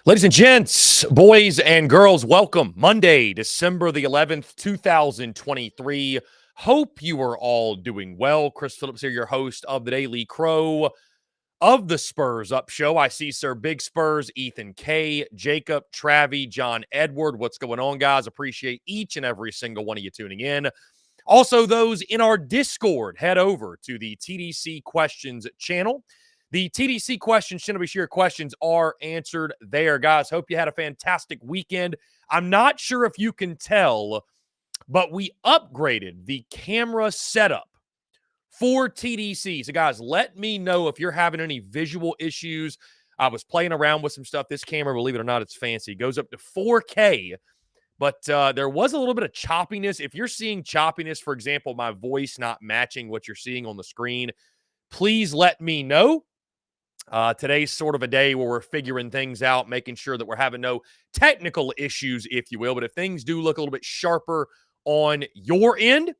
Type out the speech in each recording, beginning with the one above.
Ladies and gents, boys and girls, welcome. Monday, December the 11th, 2023. Hope you are all doing well. Chris Phillips here, your host of the Daily Crow of the Spurs Up Show. I see Sir Big Spurs, Ethan K, Jacob, Travi, John Edward. What's going on, guys? Appreciate each and every single one of you tuning in. Also, those in our Discord, head over to the TDC Questions channel. The TDC questions, should be sure your questions are answered there, guys. Hope you had a fantastic weekend. I'm not sure if you can tell, but we upgraded the camera setup for TDC. So, guys, let me know if you're having any visual issues. I was playing around with some stuff. This camera, believe it or not, it's fancy. It goes up to 4K, but there was a little bit of choppiness. If you're seeing choppiness, for example, my voice not matching what you're seeing on the screen, please let me know. Today's sort of a day where we're figuring things out, making sure that we're having no technical issues, if you will. But if things do look a little bit sharper on your end,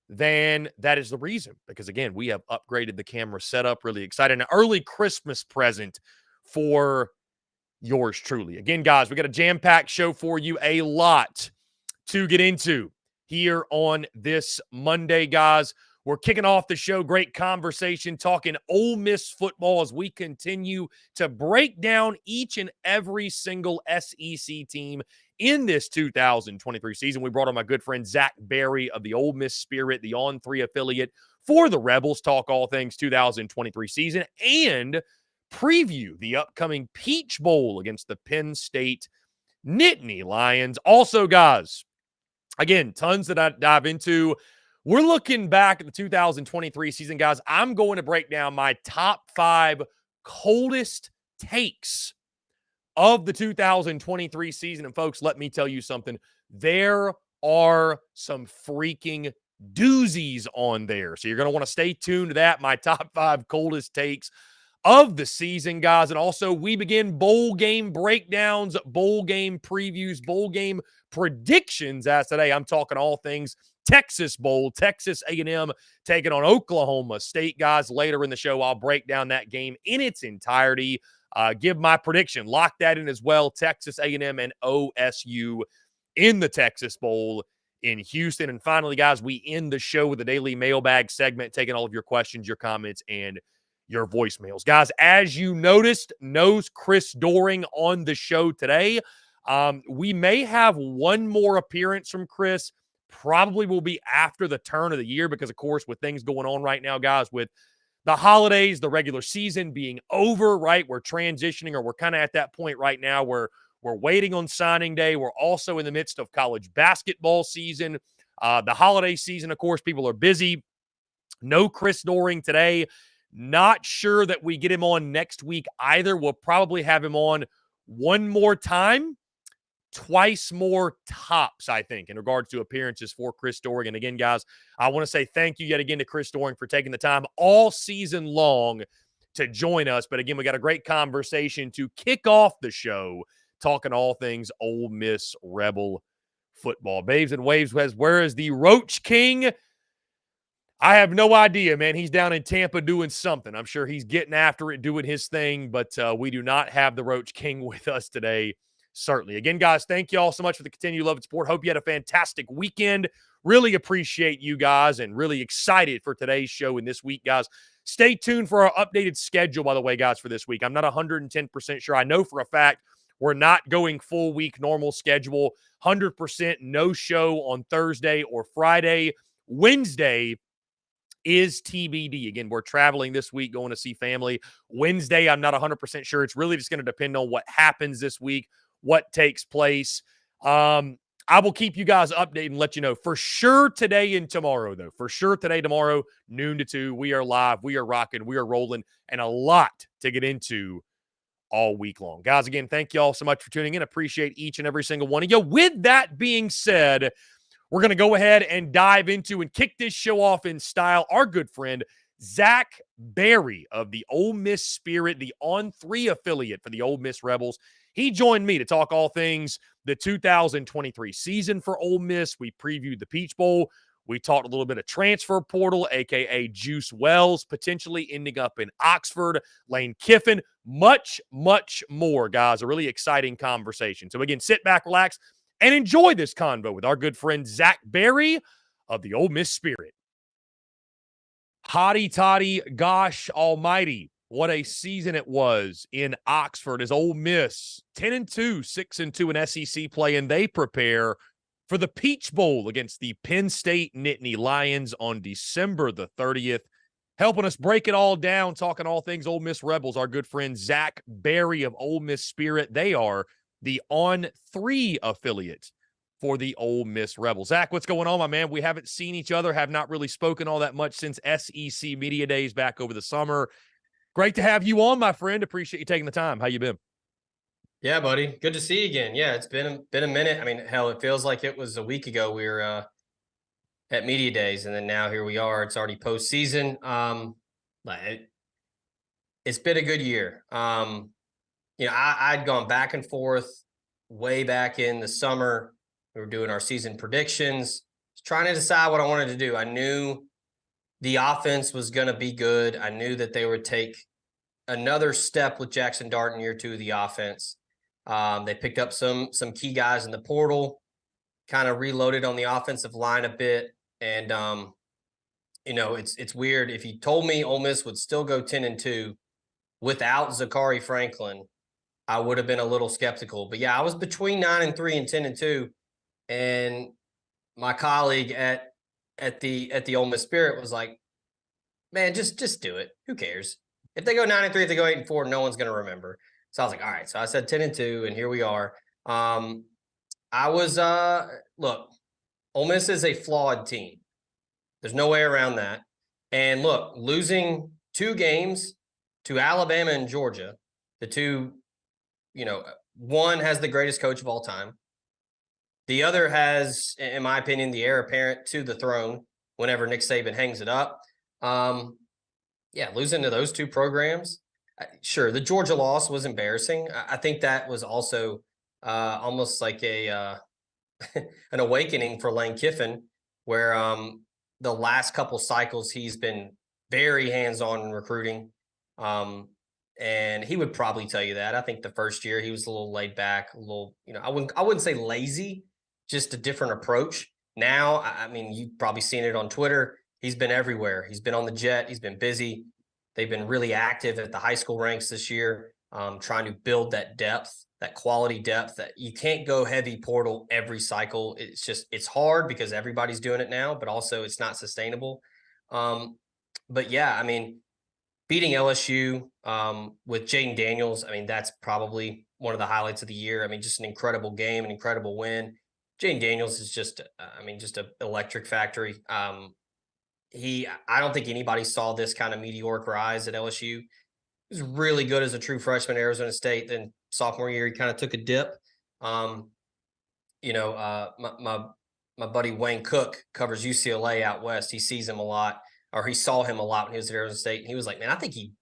then that is the reason. Because, again, we have upgraded the camera setup. Really excited. An early Christmas present for yours truly. Again, guys, we got a jam-packed show for you. A lot to get into here on this Monday, guys. We're kicking off the show. Great conversation, talking Ole Miss football as we continue to break down each and every single SEC team in this 2023 season. We brought on my good friend Zach Berry of the Ole Miss Spirit, the On3 affiliate for the Rebels, talk all things 2023 season and preview the upcoming Peach Bowl against the Penn State Nittany Lions. Also, guys, again, tons that I dive into. We're looking back at the 2023 season, guys. I'm going to break down my top 5 coldest takes of the 2023 season. And folks, let me tell you something. There are some freaking doozies on there. So you're going to want to stay tuned to that. My top 5 coldest takes of the season, guys. And also, we begin bowl game breakdowns, bowl game previews, bowl game predictions. As today, I'm talking all things Texas Bowl, Texas A&M taking on Oklahoma State, guys. Later in the show, I'll break down that game in its entirety, give my prediction, lock that in as well. Texas A&M and OSU in the Texas Bowl in Houston. And finally, guys, we end the show with a daily mailbag segment, taking all of your questions, your comments, and your voicemails. Guys, as you noticed, knows Chris Doering on the show today. We may have one more appearance from Chris. Probably will be after the turn of the year because, of course, with things going on right now, guys, with the holidays, the regular season being over, right? We're transitioning, or we're kind of at that point right now where we're waiting on signing day. We're also in the midst of college basketball season. The holiday season, of course, people are busy. No Chris Doering today. Not sure that we get him on next week either. We'll probably have him on one more time. Twice more tops, I think, in regards to appearances for Chris Doering. And again, guys, I want to say thank you yet again to Chris Doering for taking the time all season long to join us. But again, we got a great conversation to kick off the show, talking all things Ole Miss Rebel football. Babes and Waves, where is the Roach King? I have no idea, man. He's down in Tampa doing something. I'm sure he's getting after it, doing his thing, but we do not have the Roach King with us today. Certainly. Again, guys, thank you all so much for the continued love and support. Hope you had a fantastic weekend. Really appreciate you guys and really excited for today's show and this week, guys. Stay tuned for our updated schedule, by the way, guys, for this week. I'm not 110% sure. I know for a fact we're not going full week normal schedule. 100% no show on Thursday or Friday. Wednesday is TBD. Again, we're traveling this week, going to see family. Wednesday, I'm not 100% sure. It's really just going to depend on what happens this week, what takes place. I will keep you guys updated and let you know for sure today and tomorrow, though. For sure today, tomorrow, noon to 2, we are live, we are rocking, we are rolling, and a lot to get into all week long. Guys, again, thank you all so much for tuning in. Appreciate each and every single one of you. With that being said, we're going to go ahead and dive into and kick this show off in style. Our good friend, Zach Berry of the Ole Miss Spirit, the On3 affiliate for the Ole Miss Rebels. He joined me to talk all things the 2023 season for Ole Miss. We previewed the Peach Bowl. We talked a little bit of transfer portal, a.k.a. Juice Wells, potentially ending up in Oxford, Lane Kiffin, much, much more, guys. A really exciting conversation. So, again, sit back, relax, and enjoy this convo with our good friend Zach Berry of the Ole Miss Spirit. Hotty toddy, gosh almighty. What a season it was in Oxford as Ole Miss 10-2, 6-2 in SEC play, and they prepare for the Peach Bowl against the Penn State Nittany Lions on December the 30th. Helping us break it all down, talking all things Ole Miss Rebels, our good friend Zach Berry of Ole Miss Spirit. They are the On3 affiliate for the Ole Miss Rebels. Zach, what's going on, my man? We haven't seen each other, have not really spoken all that much since SEC Media Days back over the summer. Great to have you on, my friend. Appreciate you taking the time. How you been? Yeah, buddy. Good to see you again. Yeah, it's been a minute. I mean, hell, it feels like it was a week ago we were at Media Days, and then now here we are. It's already postseason. It's been a good year. I'd gone back and forth way back in the summer. We were doing our season predictions, trying to decide what I wanted to do. I knew the offense was going to be good. I knew that they would take another step with Jackson Dart in year 2 of the offense. They picked up some key guys in the portal, kind of reloaded on the offensive line a bit. And, it's weird. If you told me Ole Miss would still go 10-2 without Zachary Franklin, I would have been a little skeptical. But yeah, I was between 9-3 and 10-2. And my colleague at the Ole Miss Spirit was like, man, just do it. Who cares? If they go 9-3, if they go 8-4, no one's going to remember. So I was like, all right. So I said 10-2, and here we are. Look, Ole Miss is a flawed team. There's no way around that. And look, losing 2 games to Alabama and Georgia, the two, one has the greatest coach of all time. The other has, in my opinion, the heir apparent to the throne whenever Nick Saban hangs it up. Losing to those 2 programs. Sure, the Georgia loss was embarrassing. I think that was also almost like an awakening for Lane Kiffin, where the last couple cycles he's been very hands-on in recruiting. And he would probably tell you that. I think the first year he was a little laid back, a little, I wouldn't say lazy, just a different approach. Now, I mean, you've probably seen it on Twitter. He's been everywhere. He's been on the jet. He's been busy. They've been really active at the high school ranks this year, trying to build that depth, that quality depth. That you can't go heavy portal every cycle. It's hard because everybody's doing it now, but also it's not sustainable. But yeah, I mean, beating LSU with Jaden Daniels, I mean, that's probably one of the highlights of the year. I mean, just an incredible game, an incredible win. Jaden Daniels is just an electric factory. I don't think anybody saw this kind of meteoric rise at LSU. He was really good as a true freshman at Arizona State. Then sophomore year, he kind of took a dip. My buddy Wayne Cook covers UCLA out west. He sees him a lot, or he saw him a lot when he was at Arizona State. And he was like, man, I think he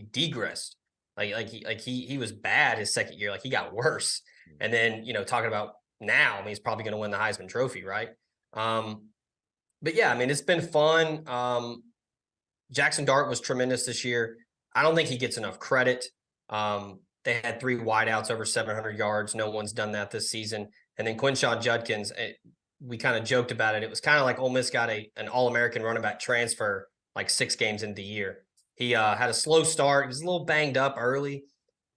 degressed. He was bad his second year. Like, he got worse. And then, talking about now, I mean, he's probably going to win the Heisman Trophy, right? But yeah, I mean, it's been fun. Jackson Dart was tremendous this year. I don't think he gets enough credit. They had 3 wideouts over 700 yards. No one's done that this season. And then Quinshawn Judkins, we kind of joked about it. It was kind of like Ole Miss got an All-American running back transfer like 6 games into the year. He had a slow start. He was a little banged up early.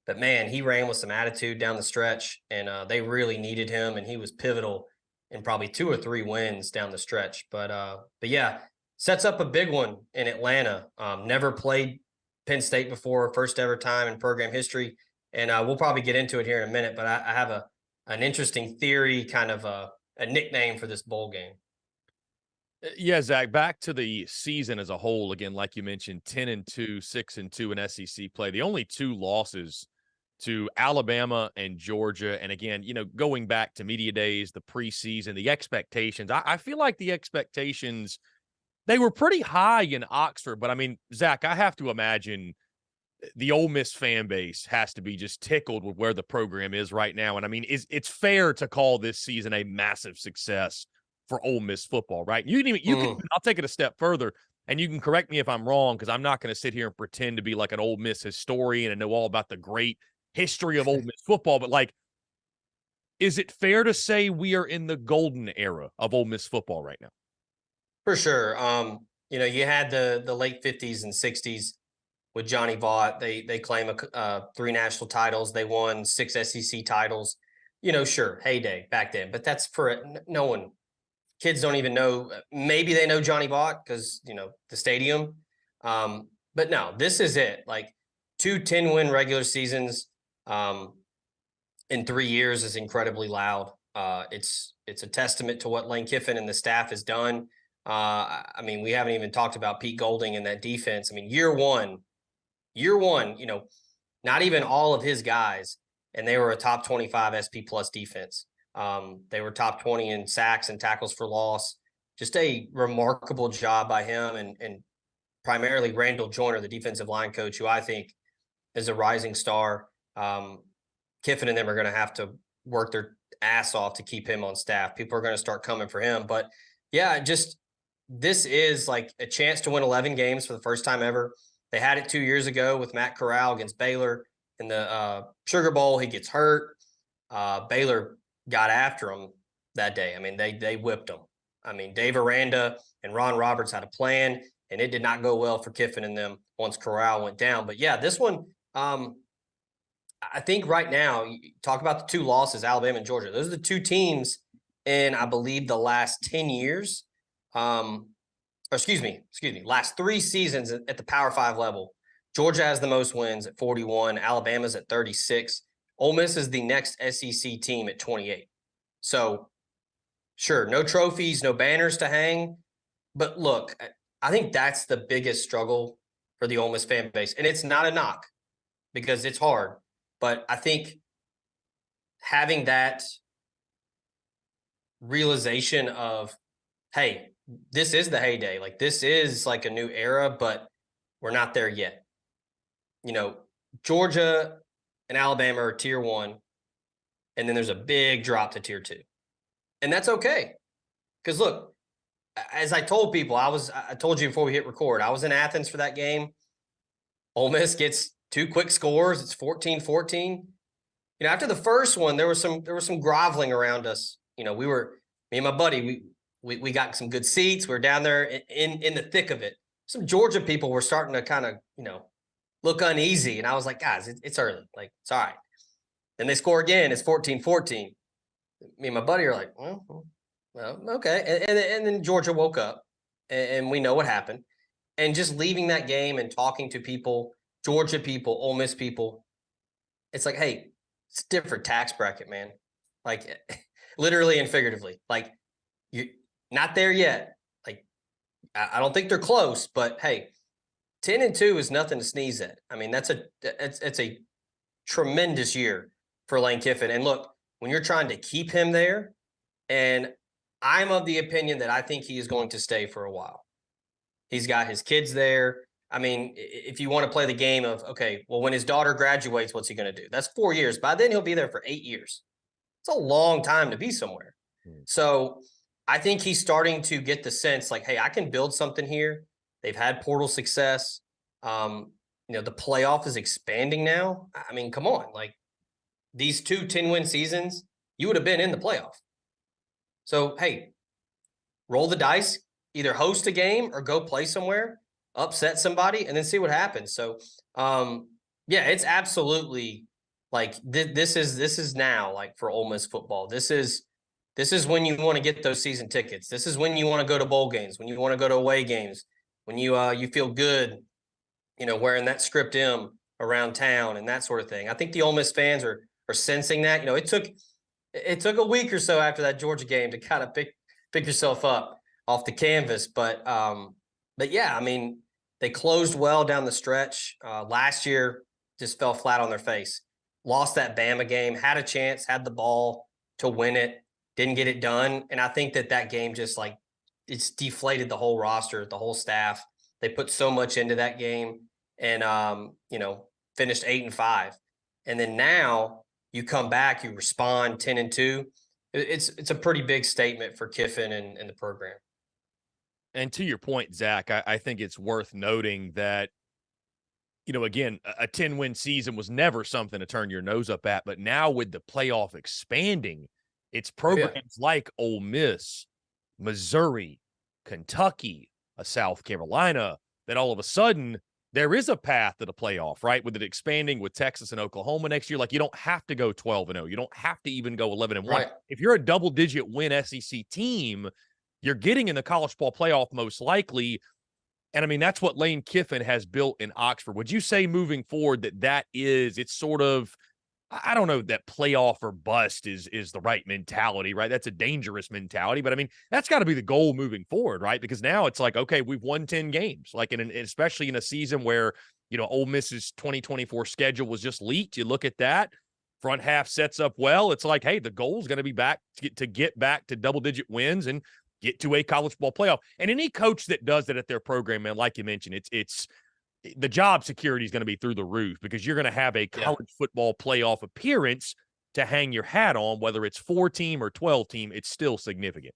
But, man, he ran with some attitude down the stretch, and they really needed him, and he was pivotal in probably 2 or 3 wins down the stretch. But yeah, sets up a big one in Atlanta. Never played Penn State before, first ever time in program history. And we'll probably get into it here in a minute, but I have an interesting theory, kind of a nickname for this bowl game. Yeah, Zach, back to the season as a whole, again, like you mentioned, 10-2, 6-2 in SEC play. The only 2 losses to Alabama and Georgia. And again, going back to media days, the preseason, the expectations, I feel like the expectations, they were pretty high in Oxford. But I mean, Zach, I have to imagine the Ole Miss fan base has to be just tickled with where the program is right now. And I mean, it's fair to call this season a massive success for Ole Miss football, right? Mm. I'll take it a step further, and you can correct me if I'm wrong, because I'm not going to sit here and pretend to be like an Ole Miss historian and know all about the great history of Ole Miss football. But like, is it fair to say we are in the golden era of Ole Miss football right now? For sure. You had the late 50s and 60s with Johnny Vaught. They claim 3 national titles. They won 6 SEC titles. Sure, heyday back then. But that's for no one. Kids don't even know. Maybe they know Johnny Vaught because the stadium. But no, this is it. Like 2 10-win regular seasons in 3 years is incredibly loud. It's a testament to what Lane Kiffin and the staff has done. I mean, we haven't even talked about Pete Golding and that defense. I mean, year one, not even all of his guys, and they were a top 25 SP plus defense. They were top 20 in sacks and tackles for loss. Just a remarkable job by him and primarily Randall Joyner, the defensive line coach, who I think is a rising star. Kiffin and them are going to have to work their ass off to keep him on staff. People are going to start coming for him. But yeah, this is like a chance to win 11 games for the first time ever. They had it 2 years ago with Matt Corral against Baylor in the Sugar Bowl. He gets hurt. Baylor got after him that day. I mean, they whipped him. I mean, Dave Aranda and Ron Roberts had a plan, and it did not go well for Kiffin and them once Corral went down. But yeah, this one, I think right now, you talk about the 2 losses, Alabama and Georgia. Those are the 2 teams in, I believe, the last 10 years. Excuse me, last 3 seasons at the Power 5 level. Georgia has the most wins at 41. Alabama's at 36. Ole Miss is the next SEC team at 28. So, sure, no trophies, no banners to hang. But look, I think that's the biggest struggle for the Ole Miss fan base. And it's not a knock because it's hard. But I think having that realization of, hey, this is the heyday. Like, this is like a new era, but we're not there yet. Georgia and Alabama are tier 1, and then there's a big drop to tier 2. And that's okay. Because look, as I told people, I told you before we hit record, I was in Athens for that game. Ole Miss gets 2 quick scores. It's 14-14. After the first one, there was some groveling around us. Me and my buddy, we got some good seats. We were down there in the thick of it. Some Georgia people were starting to kind of, look uneasy. And I was like, guys, it's early. Like, it's all right. And they score again. It's 14-14. Me and my buddy are like, well okay. And then Georgia woke up, and we know what happened. And just leaving that game and talking to people, Georgia people, Ole Miss people, it's like, hey, it's a different tax bracket, man. Like, literally and figuratively. Like, you're not there yet. Like, I don't think they're close, but hey, 10-2 is nothing to sneeze at. I mean, it's a tremendous year for Lane Kiffin. And look, when you're trying to keep him there, and I'm of the opinion that I think he is going to stay for a while. He's got his kids there. I mean, if you want to play the game of, okay, well, when his daughter graduates, what's he going to do? That's 4 years. By then, he'll be there for 8 years. It's a long time to be somewhere. So I think he's starting to get the sense like, hey, I can build something here. They've had portal success. The playoff is expanding now. I mean, come on. Like, these 2 10-win seasons, you would have been in the playoff. So, hey, roll the dice, either host a game or go play somewhere, upset somebody, and then see what happens. So, it's absolutely like this is now like for Ole Miss football. This is when you want to get those season tickets. This is when you want to go to bowl games, when you want to go to away games, when you feel good, wearing that script M around town and that sort of thing. I think the Ole Miss fans are sensing that. It took a week or so after that Georgia game to kind of pick yourself up off the canvas. But yeah, I mean, they closed well down the stretch. Last year just fell flat on their face. Lost that Bama game, had a chance, had the ball to win it, didn't get it done. And I think that game just like it's deflated the whole roster, the whole staff. They put so much into that game and finished 8-5. And then now you come back, you respond 10-2. it's a pretty big statement for Kiffin and the program. And to your point, Zach, I think it's worth noting that, again, a 10-win season was never something to turn your nose up at. But now with the playoff expanding, it's Oh, yeah. programs like Ole Miss, Missouri, Kentucky, South Carolina that all of a sudden there is a path to the playoff, right? With it expanding with Texas and Oklahoma next year. Like, you don't have to go 12-0. You don't have to even go 11-1. Right. If you're a double-digit win SEC team, you're getting in the college ball playoff most likely. And I mean, that's what Lane Kiffin has built in Oxford. Would you say moving forward it's sort of, I don't know that playoff or bust is the right mentality, right? That's a dangerous mentality, but I mean, that's got to be the goal moving forward, right? Because now it's like, okay, we've won 10 games, like especially in a season where, Ole Miss's 2024 schedule was just leaked. You look at that, front half sets up well. It's like, hey, the goal is going to be back to get back to double-digit wins and get to a college ball playoff. And any coach that does that at their program, man, like you mentioned, it's the job security is going to be through the roof because you're going to have a college football playoff appearance to hang your hat on, whether it's 4-team or 12-team, it's still significant.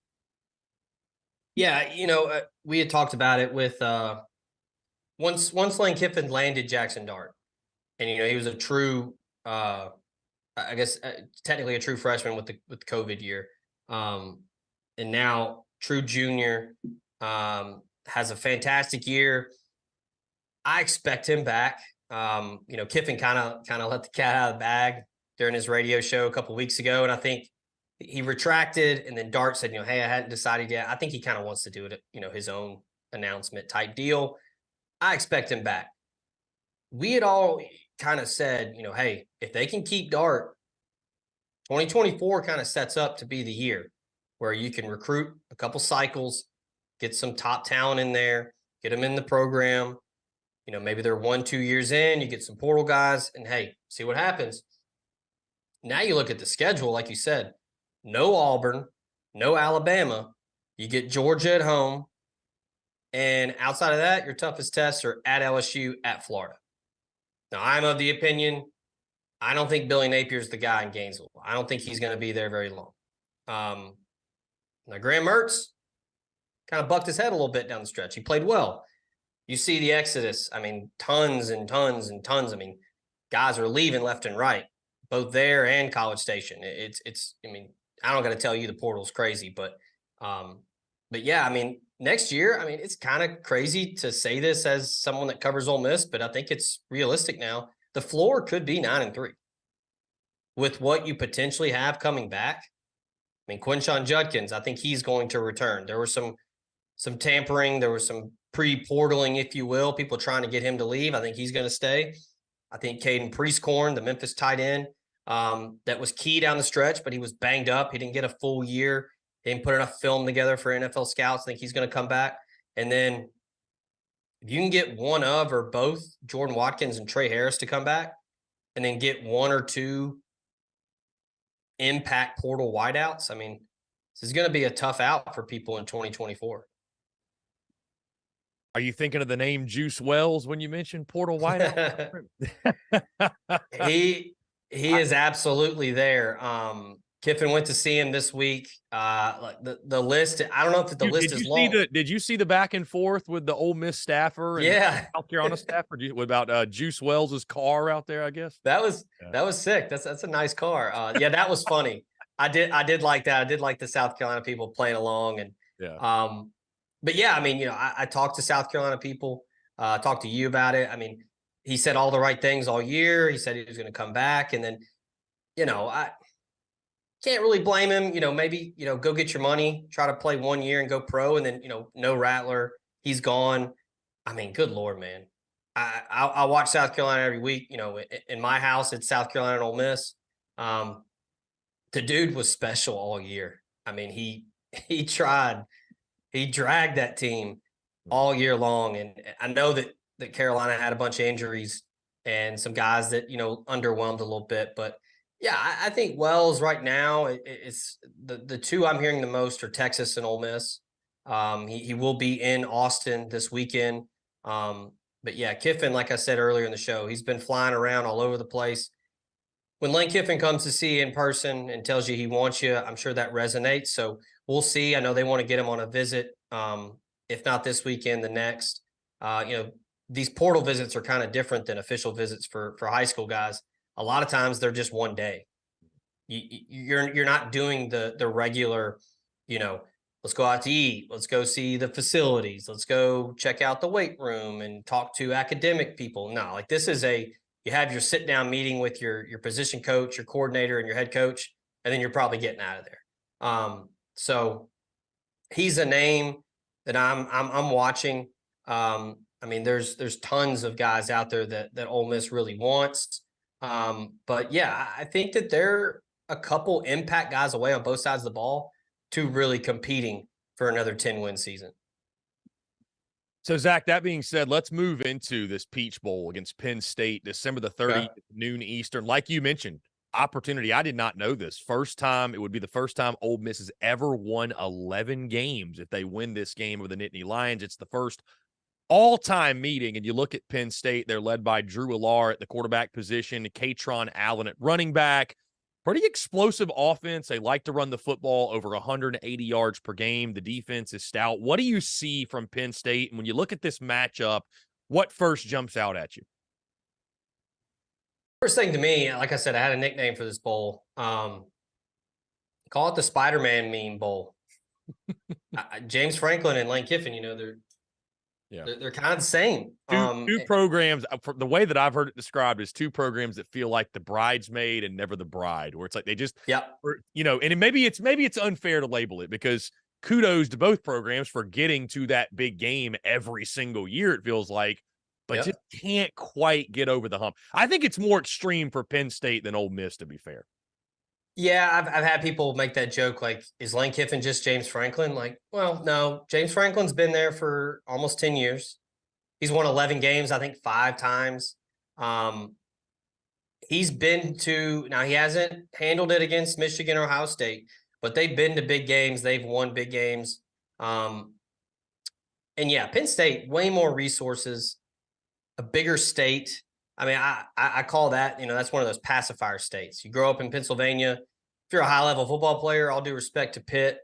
Yeah, we had talked about it with once Lane Kiffin landed Jackson Dart, and he was a true, I guess technically a true freshman with the COVID year, and now true junior, has a fantastic year. I expect him back. Kiffin kind of let the cat out of the bag during his radio show a couple weeks ago, and I think he retracted. And then Dart said, "Hey, I hadn't decided yet." I think he kind of wants to do it, his own announcement type deal. I expect him back. We had all kind of said, hey, if they can keep Dart, 2024 kind of sets up to be the year where you can recruit a couple cycles, get some top talent in there, get them in the program. Maybe they're 1-2 years in, you get some portal guys, and hey, see what happens. Now you look at the schedule, like you said, no Auburn, no Alabama. You get Georgia at home. And outside of that, your toughest tests are at LSU, at Florida. Now, I'm of the opinion, I don't think Billy Napier's the guy in Gainesville. I don't think he's going to be there very long. Now, Graham Mertz kind of bucked his head a little bit down the stretch. He played well. You see the exodus. I mean, tons and tons and tons. I mean, guys are leaving left and right, both there and College Station. It's. I mean, I don't got to tell you the portal's crazy, but yeah. I mean, next year. I mean, it's kind of crazy to say this as someone that covers Ole Miss, but I think it's realistic now. The floor could be 9-3 with what you potentially have coming back. I mean, Quinshon Judkins, I think he's going to return. There was some tampering. There was some pre-portaling, if you will, people trying to get him to leave. I think he's going to stay. I think Caden Priestcorn, the Memphis tight end, that was key down the stretch, but he was banged up. He didn't get a full year. He didn't put enough film together for NFL scouts. I think he's going to come back. And then if you can get one of or both Jordan Watkins and Trey Harris to come back, and then get one or two impact portal wideouts, I mean, this is going to be a tough out for people in 2024. Are you thinking of the name Juice Wells when you mentioned portal wideout? He is absolutely there. Kiffin went to see him this week. Like the list, I don't know if the list is long. Did you see the back and forth with the Ole Miss staffer and the South Carolina staffer? What about Juice Wells's car out there? I guess that was sick. That's a nice car. Yeah, that was funny. I did like that. I did like the South Carolina people playing along, and but yeah, I mean, I talked to South Carolina people, talked to you about it. I mean, he said all the right things all year. He said he was going to come back, and then, I can't really blame him. Maybe, go get your money, try to play 1 year and go pro, and then, no Rattler, he's gone. I mean, good Lord, man. I watch South Carolina every week. In my house, it's South Carolina and Ole Miss. The dude was special all year. I mean, he tried. He dragged that team all year long. And I know that Carolina had a bunch of injuries and some guys that, underwhelmed a little bit. But, yeah, I think Wells right now, it's the two I'm hearing the most are Texas and Ole Miss. He will be in Austin this weekend. But, yeah, Kiffin, like I said earlier in the show, he's been flying around all over the place. when Lane Kiffin comes to see you in person and tells you he wants you, I'm sure that resonates. So we'll see. I know they want to get him on a visit. If not this weekend, the next. These portal visits are kind of different than official visits for high school guys. A lot of times they're just one day. You're not doing the regular, let's go out to eat, let's go see the facilities, let's go check out the weight room and talk to academic people. No, like this is you have your sit down meeting with your position coach, your coordinator, and your head coach, and then you're probably getting out of there. So he's a name that I'm watching. There's tons of guys out there that Ole Miss really wants. But yeah, I think that they're a couple impact guys away on both sides of the ball to really competing for another 10-win season. So, Zach, that being said, let's move into this Peach Bowl against Penn State, December the 30th, noon Eastern. Like you mentioned, opportunity. I did not know this. It would be the first time Ole Miss has ever won 11 games. If they win this game over the Nittany Lions, it's the first all-time meeting. And you look at Penn State, they're led by Drew Allar at the quarterback position, Katron Allen at running back. Pretty explosive offense. They like to run the football over 180 yards per game. The defense is stout. What do you see from Penn State? And when you look at this matchup, what first jumps out at you? First thing to me, like I said, I had a nickname for this bowl. Call it the Spider-Man meme bowl. James Franklin and Lane Kiffin, they're kind of the same. Two programs, the way that I've heard it described, is two programs that feel like the bridesmaid and never the bride, where it's like they just, and maybe it's unfair to label it, because kudos to both programs for getting to that big game every single year, it feels like, but just can't quite get over the hump. I think it's more extreme for Penn State than Ole Miss, to be fair. Yeah, I've had people make that joke, like, is Lane Kiffin just James Franklin? Like, well, no, James Franklin's been there for almost 10 years. He's won 11 games, I think 5 times. He's been to, now he hasn't handled it against Michigan or Ohio State, but they've been to big games. They've won big games. And yeah, Penn State, way more resources, a bigger state. I mean, I call that, that's one of those pacifier states. You grow up in Pennsylvania. If you're a high-level football player, all due respect to Pitt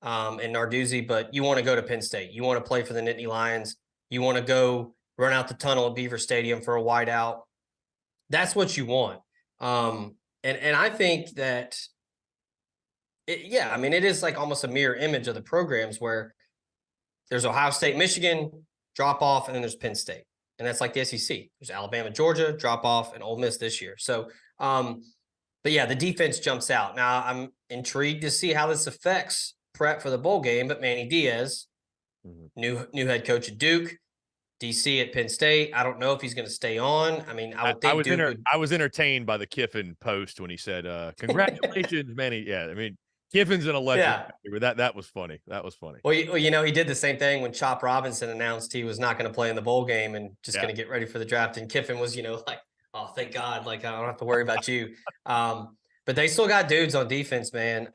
and Narduzzi, but you want to go to Penn State. You want to play for the Nittany Lions. You want to go run out the tunnel at Beaver Stadium for a whiteout. That's what you want. And I think that, it is like almost a mirror image of the programs, where there's Ohio State, Michigan, drop off, and then there's Penn State. And that's like the SEC. There's Alabama, Georgia, drop off, and Ole Miss this year. So, but yeah, the defense jumps out. Now, I'm intrigued to see how this affects prep for the bowl game. But Manny Diaz, new head coach at Duke, DC at Penn State. I don't know if he's going to stay on. I mean, I would think I was entertained by the Kiffin post when he said, "Congratulations, Manny." Yeah, I mean, Kiffin's an legend. Yeah. That was funny. That was funny. Well, he did the same thing when Chop Robinson announced he was not going to play in the bowl game and just going to get ready for the draft. And Kiffin was, like, oh, thank God, like, I don't have to worry about you. But they still got dudes on defense, man.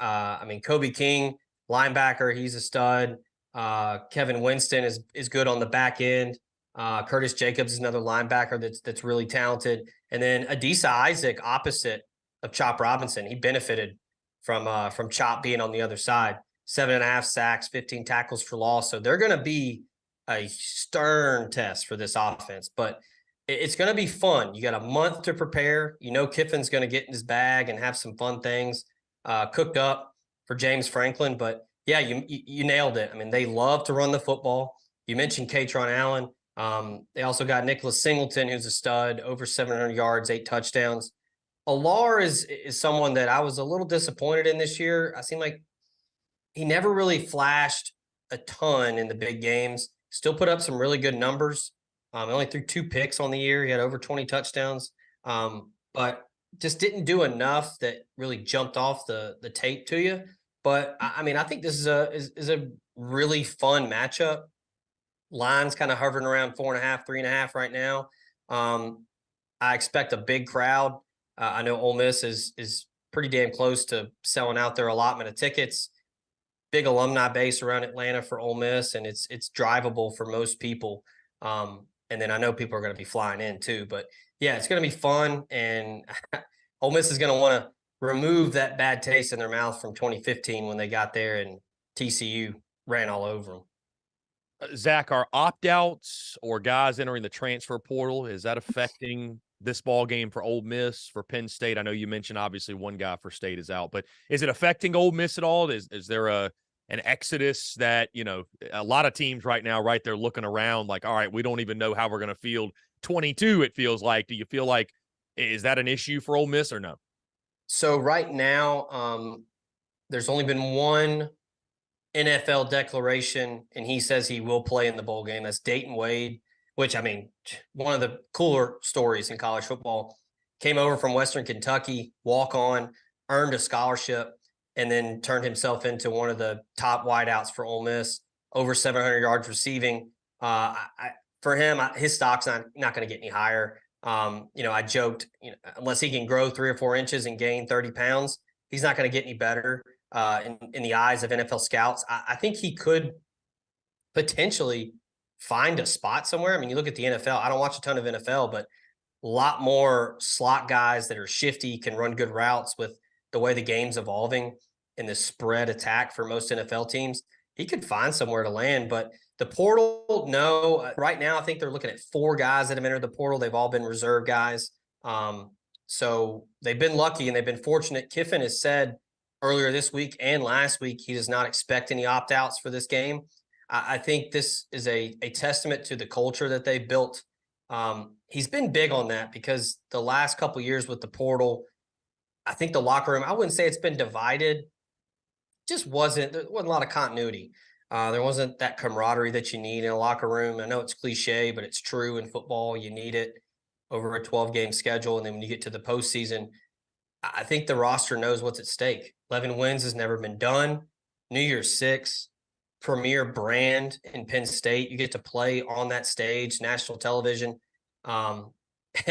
Kobe King, linebacker, he's a stud. Kevin Winston is good on the back end. Curtis Jacobs is another linebacker that's really talented. And then Adisa Isaac, opposite of Chop Robinson, he benefited from Chop being on the other side. 7.5 sacks, 15 tackles for loss. So they're going to be a stern test for this offense, but it's going to be fun. You got a month to prepare. Kiffin's going to get in his bag and have some fun things cooked up for James Franklin. But yeah, you nailed it. I mean, they love to run the football. You mentioned Katron Allen. They also got Nicholas Singleton, who's a stud, over 700 yards, 8 touchdowns. Allar is someone that I was a little disappointed in this year. I seem like he never really flashed a ton in the big games. Still put up some really good numbers. He only threw 2 picks on the year. He had over 20 touchdowns, but just didn't do enough that really jumped off the tape to you. But I think this is a really fun matchup. Lines kind of hovering around 4.5, 3.5 right now. I expect a big crowd. I know Ole Miss is pretty damn close to selling out their allotment of tickets. Big alumni base around Atlanta for Ole Miss, and it's drivable for most people. And then I know people are going to be flying in too. But yeah, it's going to be fun. And Ole Miss is going to want to remove that bad taste in their mouth from 2015 when they got there and TCU ran all over them. Zach, are opt-outs or guys entering the transfer portal, is that affecting this ball game for Ole Miss, for Penn State? I know you mentioned obviously one guy for State is out, but is it affecting Ole Miss at all? Is there an exodus that, a lot of teams right now, right, they're looking around like, all right, we don't even know how we're going to field 22, it feels like. Do you feel like, is that an issue for Ole Miss or no? So right now, there's only been one NFL declaration, and he says he will play in the bowl game. That's Dayton Wade, which, I mean, one of the cooler stories in college football. Came over from Western Kentucky, walk on, earned a scholarship, and then turned himself into one of the top wideouts for Ole Miss, over 700 yards receiving. For him, his stock's not going to get any higher. I joked, unless he can grow 3 or 4 inches and gain 30 pounds, he's not going to get any better in the eyes of NFL scouts. I think he could potentially find a spot somewhere. I mean, you look at the NFL, I don't watch a ton of NFL, but a lot more slot guys that are shifty, can run good routes with the way the game's evolving and the spread attack for most NFL teams. He could find somewhere to land, but the portal, no. Right now, I think they're looking at 4 guys that have entered the portal. They've all been reserve guys. So they've been lucky and they've been fortunate. Kiffin has said earlier this week and last week he does not expect any opt-outs for this game. I think this is a testament to the culture that they built. He's been big on that because the last couple of years with the portal, I think the locker room, I wouldn't say it's been divided. There wasn't a lot of continuity. There wasn't that camaraderie that you need in a locker room. I know it's cliche, but it's true in football. You need it over a 12-game schedule. And then when you get to the postseason, I think the roster knows what's at stake. 11 wins has never been done. New Year's Six, premier brand in Penn State. You get to play on that stage, national television. And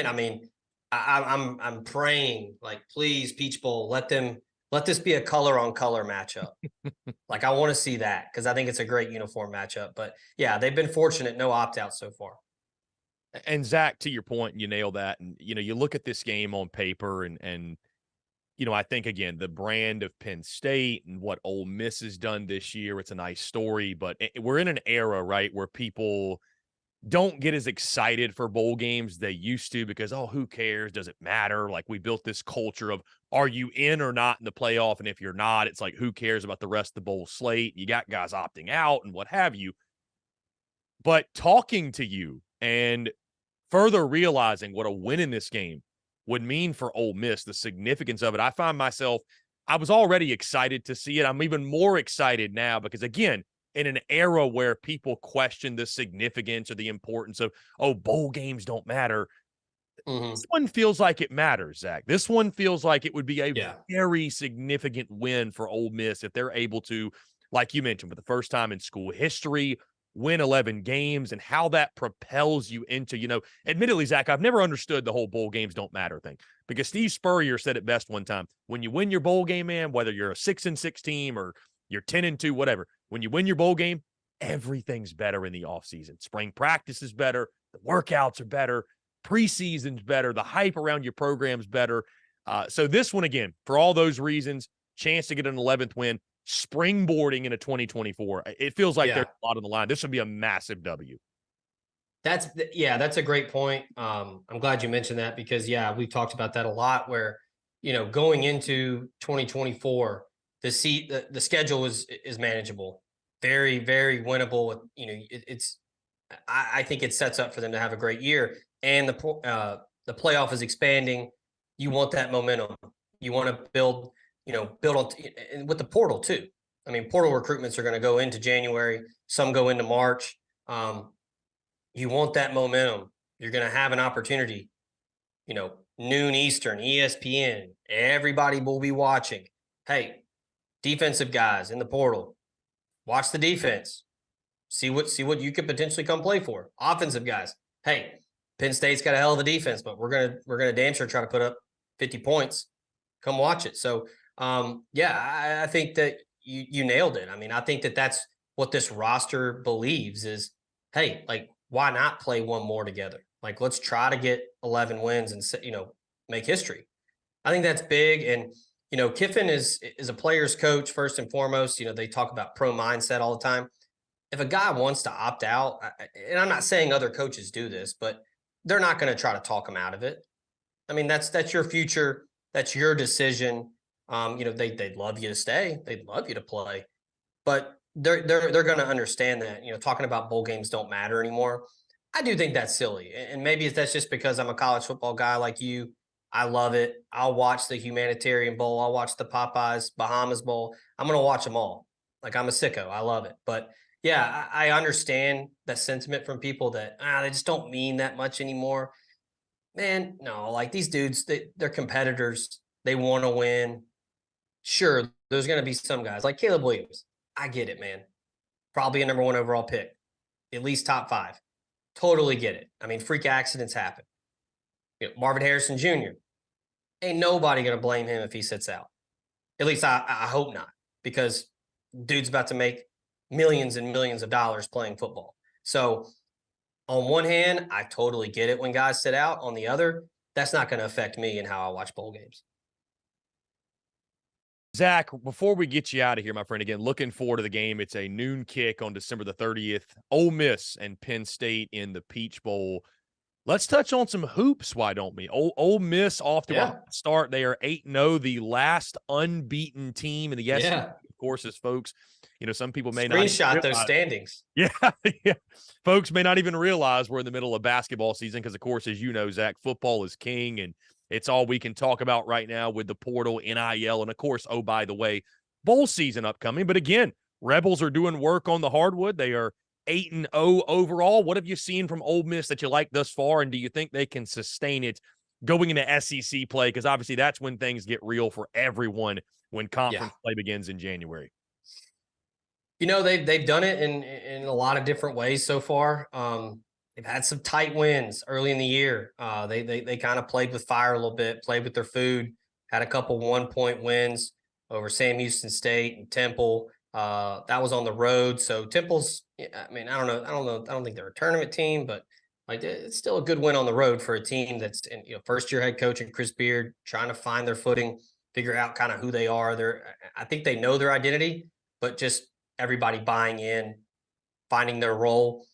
I mean, I'm praying, like, please, Peach Bowl, let this be a color on color matchup. Like, I want to see that because I think it's a great uniform matchup. But yeah, they've been fortunate, no opt-out so far. And Zach, to your point, you nailed that. And you look at this game on paper, and I think again the brand of Penn State and what Ole Miss has done this year. It's a nice story, but we're in an era, right, where people don't get as excited for bowl games they used to because, oh, who cares? Does it matter? Like, we built this culture of, are you in or not in the playoff? And if you're not, it's like, who cares about the rest of the bowl slate? You got guys opting out and what have you. But talking to you and further realizing what a win in this game would mean for Ole Miss, the significance of it, I find myself, I was already excited to see it. I'm even more excited now because, again, in an era where people question the significance or the importance of, oh, bowl games don't matter. This one feels like it matters, Zach. This one feels like it would be a very significant win for Ole Miss if they're able to, like you mentioned, for the first time in school history, win 11 games, and how that propels you into, admittedly, Zach, I've never understood the whole bowl games don't matter thing because Steve Spurrier said it best one time. When you win your bowl game, man, whether you're a 6-6 team or you're 10-2, whatever, when you win your bowl game, everything's better in the offseason. Spring practice is better. The workouts are better. Preseason's better. The hype around your program's better. So this one, again, for all those reasons, chance to get an 11th win, springboarding into 2024. It feels like there's a lot on the line. This would be a massive W. That's a great point. I'm glad you mentioned that because, we've talked about that a lot where, going into 2024, the schedule is manageable, very, very winnable. I think it sets up for them to have a great year, and the playoff is expanding. You want that momentum. You want to build on and with the portal too. I mean, portal recruitments are going to go into January. Some go into March. You want that momentum. You're going to have an opportunity. Noon Eastern, ESPN. Everybody will be watching. Hey, defensive guys in the portal, watch the defense. See what you could potentially come play for. Offensive guys, hey, Penn State's got a hell of a defense, but we're gonna damn sure try to put up 50 points. Come watch it. So, I think that you nailed it. I mean, I think that that's what this roster believes is, hey, like, why not play one more together? Like, let's try to get 11 wins and make history. I think that's big. And, Kiffin is a player's coach first and foremost. They talk about pro mindset all the time. If a guy wants to opt out, and I'm not saying other coaches do this, but they're not going to try to talk him out of it. I mean, that's your future. That's your decision. They'd love you to stay. They'd love you to play, but they're going to understand that. Talking about bowl games don't matter anymore. I do think that's silly, and maybe that's just because I'm a college football guy like you. I love it. I'll watch the Humanitarian Bowl. I'll watch the Popeyes Bahamas Bowl. I'm going to watch them all. Like, I'm a sicko. I love it. But yeah, I understand that sentiment from people that they just don't mean that much anymore. Man, no, like these dudes, they're competitors. They want to win. Sure, there's going to be some guys like Caleb Williams. I get it, man. Probably a number 1 overall pick, at least top 5. Totally get it. I mean, freak accidents happen. Marvin Harrison Jr. Ain't nobody going to blame him if he sits out. At least I hope not, because dude's about to make millions and millions of dollars playing football. So on one hand, I totally get it when guys sit out. On the other, that's not going to affect me and how I watch bowl games. Zach, before we get you out of here, my friend, again, looking forward to the game. It's a noon kick on December the 30th. Ole Miss and Penn State in the Peach Bowl. Let's touch on some hoops, why don't we? Ole Miss off to a start. They are 8-0, the last unbeaten team in the SEC. Yeah. Of course, as folks, some people may screenshot those standings. Yeah, yeah. Folks may not even realize we're in the middle of basketball season because, of course, as you know, Zach, football is king, and it's all we can talk about right now with the portal, NIL, and, of course, oh, by the way, bowl season upcoming. But, again, Rebels are doing work on the hardwood. They are 8-0 overall. What have you seen from Ole Miss that you like thus far, and do you think they can sustain it going into SEC play? Because, obviously, that's when things get real for everyone when conference play begins in January. They've done it in a lot of different ways so far. They've had some tight wins early in the year. They kind of played with fire a little bit, played with their food, had a couple 1-point wins over Sam Houston State and Temple. That was on the road. So Temple's, I mean, I don't think they're a tournament team, but like it's still a good win on the road for a team that's in, first year head coach and Chris Beard trying to find their footing, figure out kind of who they are. I think they know their identity, but just everybody buying in, finding their role.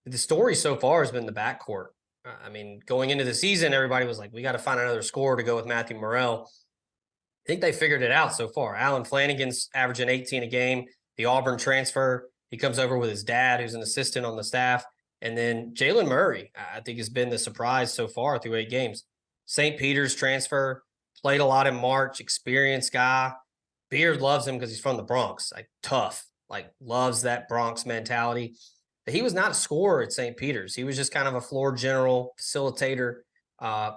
The story so far has been the backcourt. I mean, going into the season, everybody was like, we got to find another scorer to go with Matthew Morrell. I think they figured it out so far. Alan Flanagan's averaging 18 a game. The Auburn transfer, he comes over with his dad, who's an assistant on the staff. And then Jalen Murray, I think, has been the surprise so far through 8 games. St. Peter's transfer, played a lot in March, experienced guy. Beard loves him because he's from the Bronx, like tough, like loves that Bronx mentality. But he was not a scorer at St. Peter's. He was just kind of a floor general, facilitator,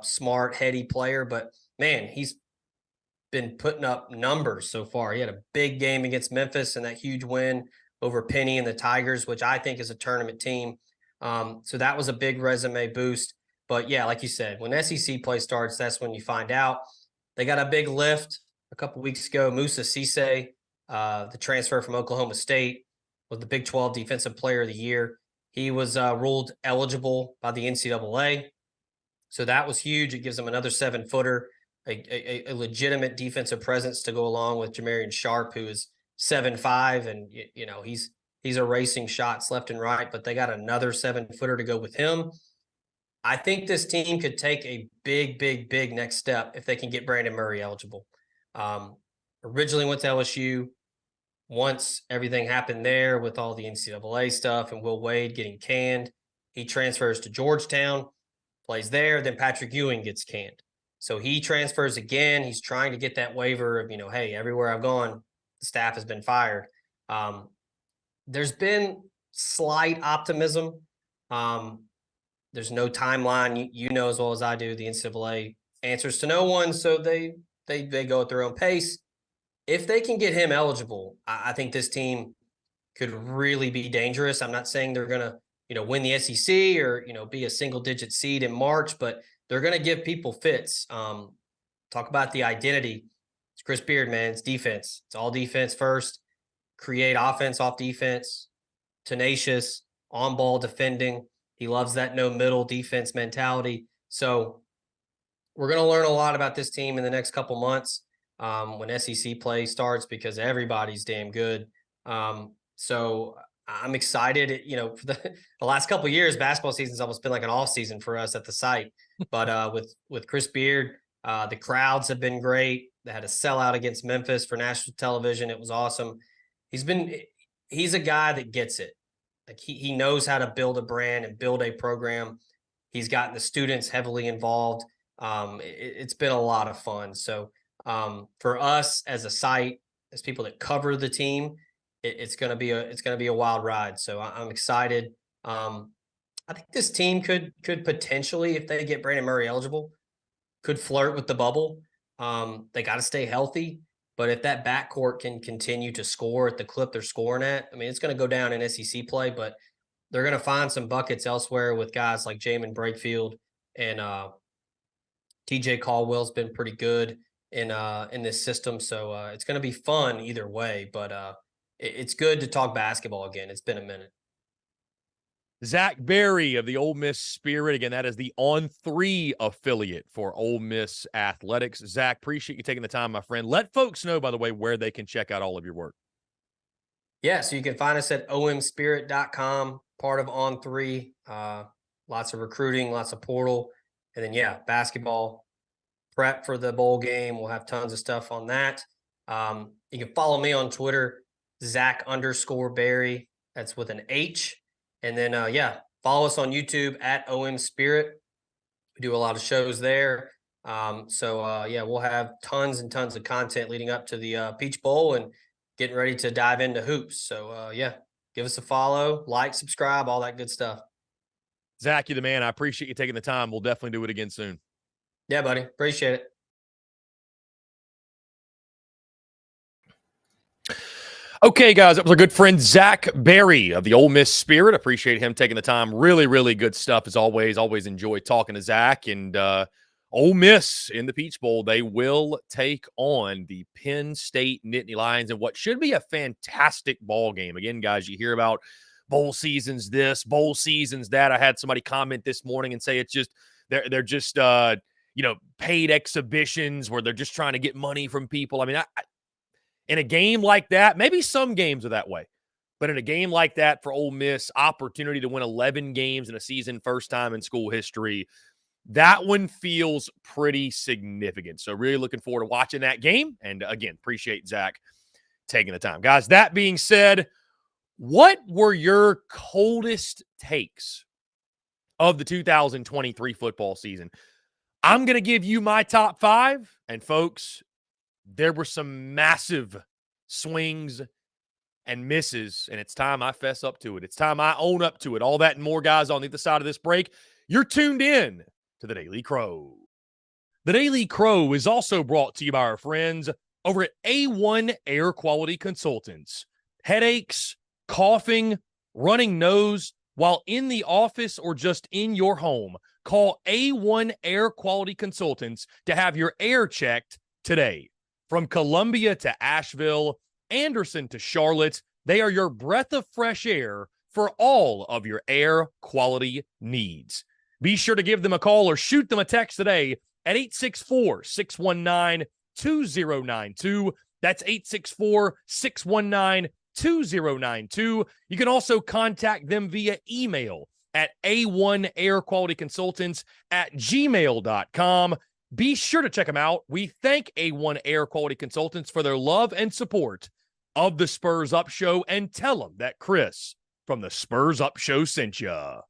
smart, heady player. But, man, he's been putting up numbers so far. He had a big game against Memphis and that huge win over Penny and the Tigers, which I think is a tournament team. So that was a big resume boost. But, yeah, like you said, when SEC play starts, that's when you find out. They got a big lift a couple weeks ago. Musa Cisse, the transfer from Oklahoma State, was the Big 12 Defensive Player of the Year. He was ruled eligible by the NCAA. So that was huge. It gives him another 7-footer, a legitimate defensive presence to go along with Jamarian Sharp, who is 7'5", and he's erasing shots left and right. But they got another 7-footer to go with him. I think this team could take a big, big, big next step if they can get Brandon Murray eligible. Originally went to LSU. Once everything happened there with all the NCAA stuff and Will Wade getting canned, he transfers to Georgetown, plays there. Then Patrick Ewing gets canned. So he transfers again. He's trying to get that waiver of, hey, everywhere I've gone, the staff has been fired. There's been slight optimism. There's no timeline. You know as well as I do, the NCAA answers to no one, so they go at their own pace. If they can get him eligible, I think this team could really be dangerous. I'm not saying they're going to, win the SEC or, be a single-digit seed in March, but they're going to give people fits. Talk about the identity. It's Chris Beard, man. It's defense. It's all defense first. Create offense off defense. Tenacious, on-ball defending. He loves that no-middle defense mentality. So we're going to learn a lot about this team in the next couple months when SEC play starts because everybody's damn good. So I'm excited. You know, for the last couple of years, basketball season's almost been like an off season for us at the site. But with Chris Beard, the crowds have been great. They had a sellout against Memphis for national television. It was awesome. He's a guy that gets it. Like he knows how to build a brand and build a program. He's gotten the students heavily involved. It's been a lot of fun. So for us as a site, as people that cover the team, it's gonna be a wild ride. So I'm excited. I think this team could potentially, if they get Brandon Murray eligible, could flirt with the bubble. They got to stay healthy. But if that backcourt can continue to score at the clip they're scoring at, I mean, it's going to go down in SEC play, but they're going to find some buckets elsewhere with guys like Jamin Brakefield and TJ Caldwell's been pretty good in this system. So it's going to be fun either way. But it's good to talk basketball again. It's been a minute. Zach Berry of the Ole Miss Spirit. Again, that is the On3 affiliate for Ole Miss Athletics. Zach, appreciate you taking the time, my friend. Let folks know, by the way, where they can check out all of your work. Yeah, so you can find us at omspirit.com, part of On3. Lots of recruiting, lots of portal. And then, yeah, basketball prep for the bowl game. We'll have tons of stuff on that. You can follow me on Twitter, Zach_Berry. That's with an H. And then, follow us on YouTube at OM Spirit. We do a lot of shows there. We'll have tons and tons of content leading up to the Peach Bowl and getting ready to dive into hoops. So, give us a follow, like, subscribe, all that good stuff. Zach, you're the man. I appreciate you taking the time. We'll definitely do it again soon. Yeah, buddy. Appreciate it. Okay, guys, that was our good friend Zach Berry of the Ole Miss Spirit. Appreciate him taking the time. Really, really good stuff as always. Always enjoy talking to Zach. And Ole Miss in the Peach Bowl, they will take on the Penn State Nittany Lions in what should be a fantastic ball game. Again, guys, you hear about bowl seasons this, bowl seasons that. I had somebody comment this morning and say it's just they're just paid exhibitions where they're just trying to get money from people. I mean, in a game like that, maybe some games are that way, but in a game like that for Ole Miss, opportunity to win 11 games in a season, first time in school history, that one feels pretty significant. So really looking forward to watching that game. And again, appreciate Zach taking the time. Guys, that being said, what were your coldest takes of the 2023 football season? I'm going to give you my top 5. And folks, there were some massive swings and misses, and it's time I fess up to it. It's time I own up to it. All that and more, guys, on the other side of this break. You're tuned in to the Daily Crow. The Daily Crow is also brought to you by our friends over at A1 Air Quality Consultants. Headaches, coughing, running nose while in the office or just in your home. Call A1 Air Quality Consultants to have your air checked today. From Columbia to Asheville, Anderson to Charlotte, they are your breath of fresh air for all of your air quality needs. Be sure to give them a call or shoot them a text today at 864-619-2092. That's 864-619-2092. You can also contact them via email at a1airqualityconsultants@gmail.com. Be sure to check them out. We thank A1 Air Quality Consultants for their love and support of the Spurs Up Show, and tell them that Chris from the Spurs Up Show sent you.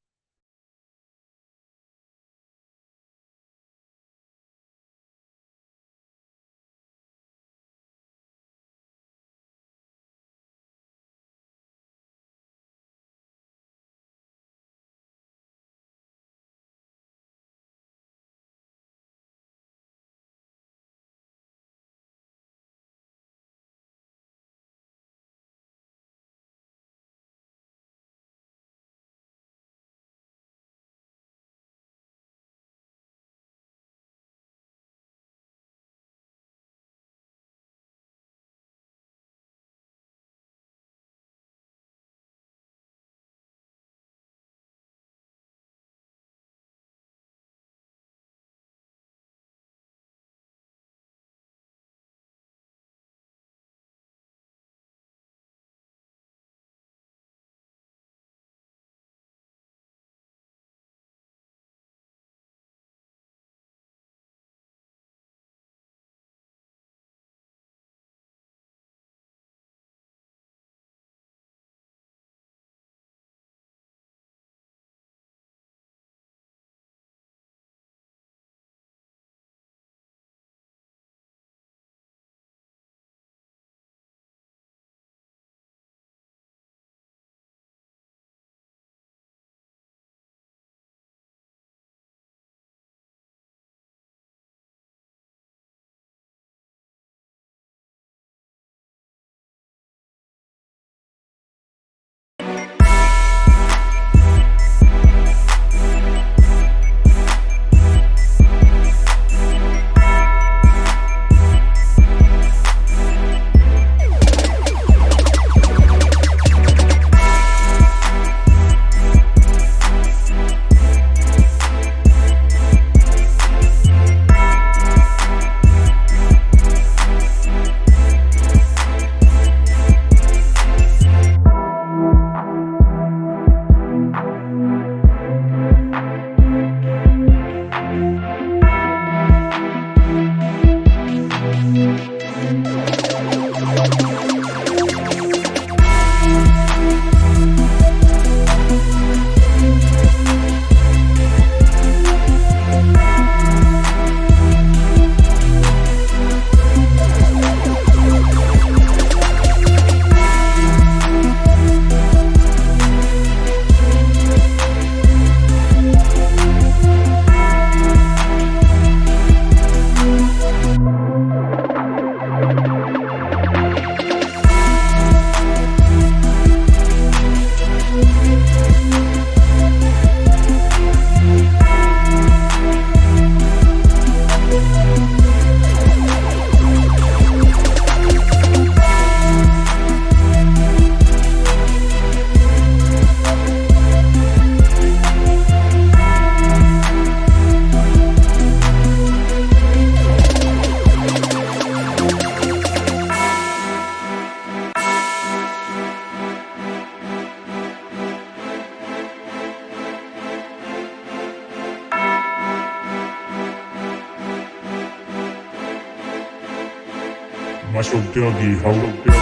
That's your Dougie, ho.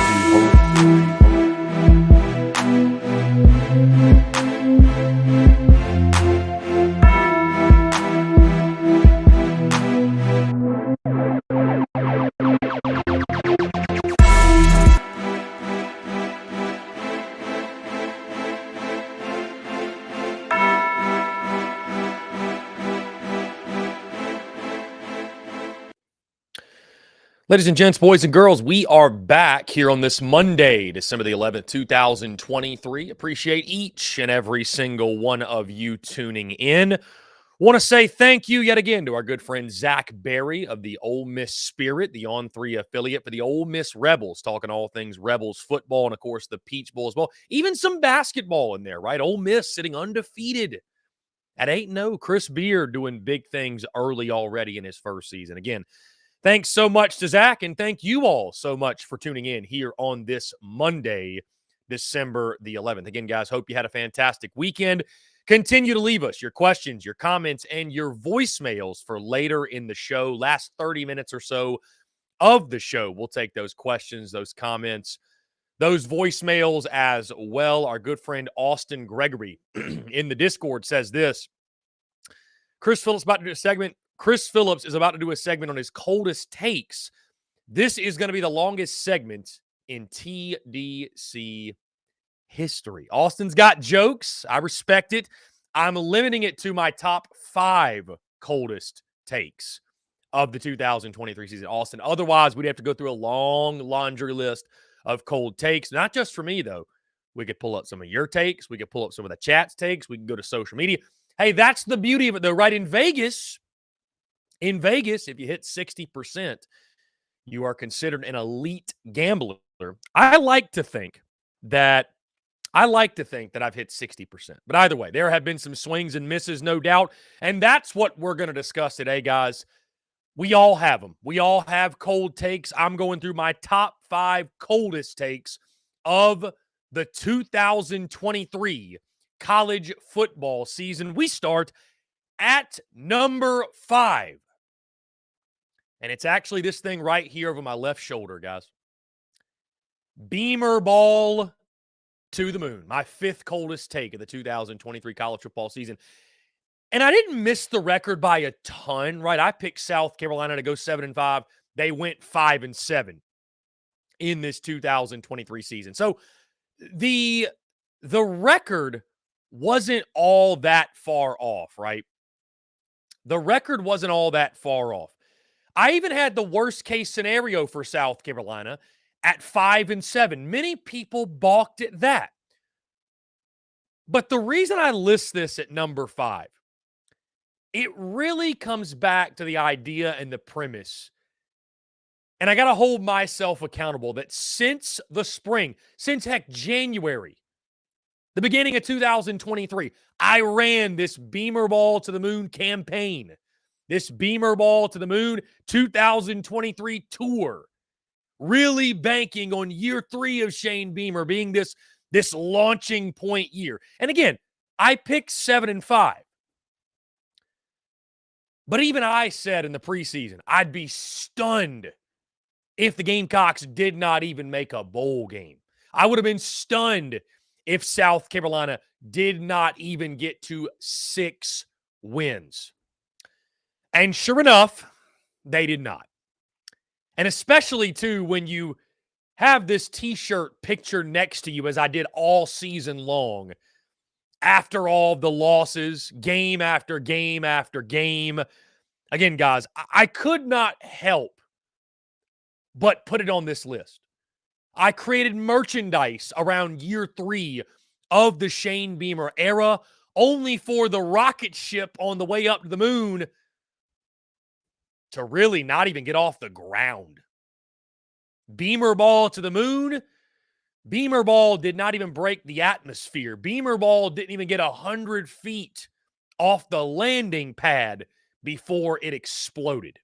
Ladies and gents, boys and girls, we are back here on this Monday, December the 11th, 2023. Appreciate each and every single one of you tuning in. Want to say thank you yet again to our good friend Zach Berry of the Ole Miss Spirit, the On3 affiliate for the Ole Miss Rebels, talking all things Rebels football and, of course, the Peach Bowl as well. Even some basketball in there, right? Ole Miss sitting undefeated at 8-0. Chris Beard doing big things early already in his first season. Again, thanks so much to Zach, and thank you all so much for tuning in here on this Monday, December the 11th. Again, guys, hope you had a fantastic weekend. Continue to leave us your questions, your comments, and your voicemails for later in the show. Last 30 minutes or so of the show, we'll take those questions, those comments, those voicemails as well. Our good friend Austin Gregory in the Discord says this. Chris Phillips about to do a segment. Chris Phillips is about to do a segment on his coldest takes. This is going to be the longest segment in TDC history. Austin's got jokes. I respect it. I'm limiting it to my top 5 coldest takes of the 2023 season, Austin. Otherwise, we'd have to go through a long laundry list of cold takes. Not just for me, though. We could pull up some of your takes. We could pull up some of the chat's takes. We can go to social media. Hey, that's the beauty of it, though, right? In Vegas, if you hit 60%, you are considered an elite gambler. I like to think that I've hit 60%. But either way, there have been some swings and misses, no doubt. And that's what we're going to discuss today, guys. We all have them. We all have cold takes. I'm going through my top 5 coldest takes of the 2023 college football season. We start at number 5. And it's actually this thing right here over my left shoulder, guys. Beamer ball to the moon. My 5th coldest take of the 2023 college football season. And I didn't miss the record by a ton, right? I picked South Carolina to go 7-5. They went 5-7 in this 2023 season. So the record wasn't all that far off, right? The record wasn't all that far off. I even had the worst case scenario for South Carolina at 5-7. Many people balked at that. But the reason I list this at number 5, it really comes back to the idea and the premise. And I got to hold myself accountable that since the spring, since January, the beginning of 2023, I ran this Beamer Ball to the Moon campaign. This Beamer Ball to the Moon 2023 tour. Really banking on year 3 of Shane Beamer being this launching point year. And again, I picked 7-5. But even I said in the preseason, I'd be stunned if the Gamecocks did not even make a bowl game. I would have been stunned if South Carolina did not even get to 6 wins. And sure enough, they did not. And especially, too, when you have this T-shirt picture next to you, as I did all season long, after all the losses, game after game after game. Again, guys, I could not help but put it on this list. I created merchandise around year 3 of the Shane Beamer era, only for the rocket ship on the way up to the moon to really not even get off the ground. Beamer ball to the moon. Beamer ball did not even break the atmosphere. Beamer ball didn't even get 100 feet off the landing pad before it exploded.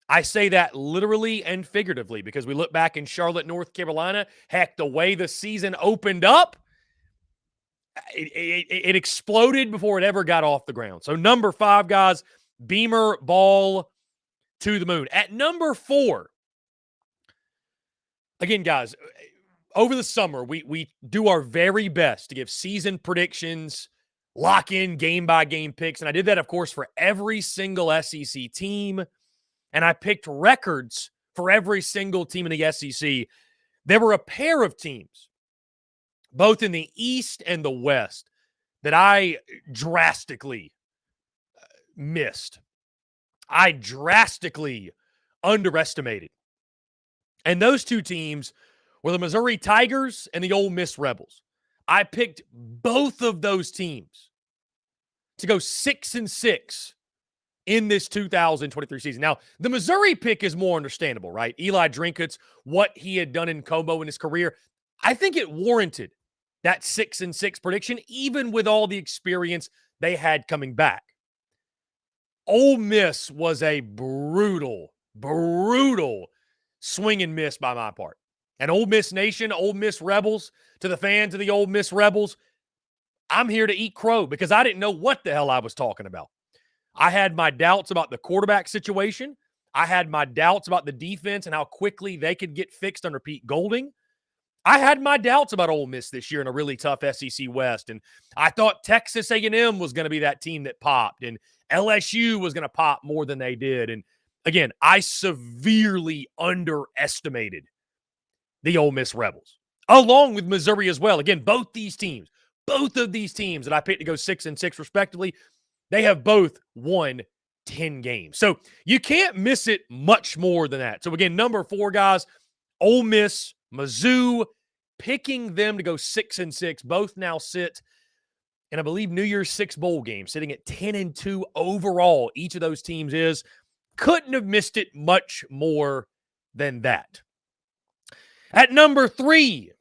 I say that literally and figuratively because we look back in Charlotte, North Carolina. Heck, the way the season opened up, it exploded before it ever got off the ground. So number 5, guys, Beamer ball to the moon. At number 4, Again, guys, over the summer, we do our very best to give season predictions, lock in game-by-game picks, and I did that, of course, for every single SEC team, and I picked records for every single team in the SEC. There were a pair of teams, both in the East and the West, that I drastically missed. I drastically underestimated. And those two teams were the Missouri Tigers and the Ole Miss Rebels. I picked both of those teams to go 6-6 in this 2023 season. Now, the Missouri pick is more understandable, right? Eli Drinkets, what he had done in Como in his career, I think it warranted that 6-6 prediction, even with all the experience they had coming back. Ole Miss was a brutal swing and miss by my part. And Ole Miss Nation, Ole Miss Rebels, to the fans of the Ole Miss Rebels, I'm here to eat crow because I didn't know what the hell I was talking about. I had my doubts about the quarterback situation. I had my doubts about the defense and how quickly they could get fixed under Pete Golding. I had my doubts about Ole Miss this year in a really tough SEC West, and I thought Texas A&M was going to be that team that popped, and LSU was going to pop more than they did. And again, I severely underestimated the Ole Miss Rebels, along with Missouri as well. Again, both of these teams that I picked to go 6-6 respectively, they have both won 10 games. So you can't miss it much more than that. So again, number 4, guys, Ole Miss, Mizzou, picking them to go 6-6. Both now sit in, I believe, New Year's Six bowl game, sitting at 10-2 overall. Each of those teams is. Couldn't have missed it much more than that. At number 3,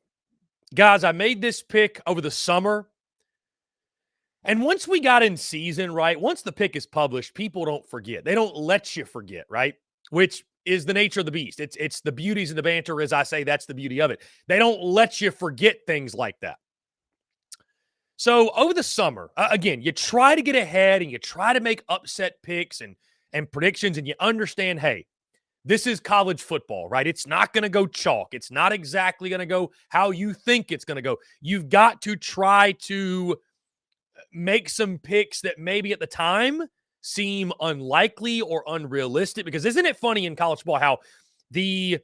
guys, I made this pick over the summer. And once we got in season, right, once the pick is published, people don't forget. They don't let you forget, right? Which is the nature of the beast. It's the beauties and the banter, as I say, that's the beauty of it. They don't let you forget things like that. So over the summer, again, you try to get ahead and you try to make upset picks and predictions, and you understand, hey, this is college football, right? It's not going to go chalk. It's not exactly going to go how you think it's going to go. You've got to try to make some picks that maybe at the time seem unlikely or unrealistic, because isn't it funny in college football how the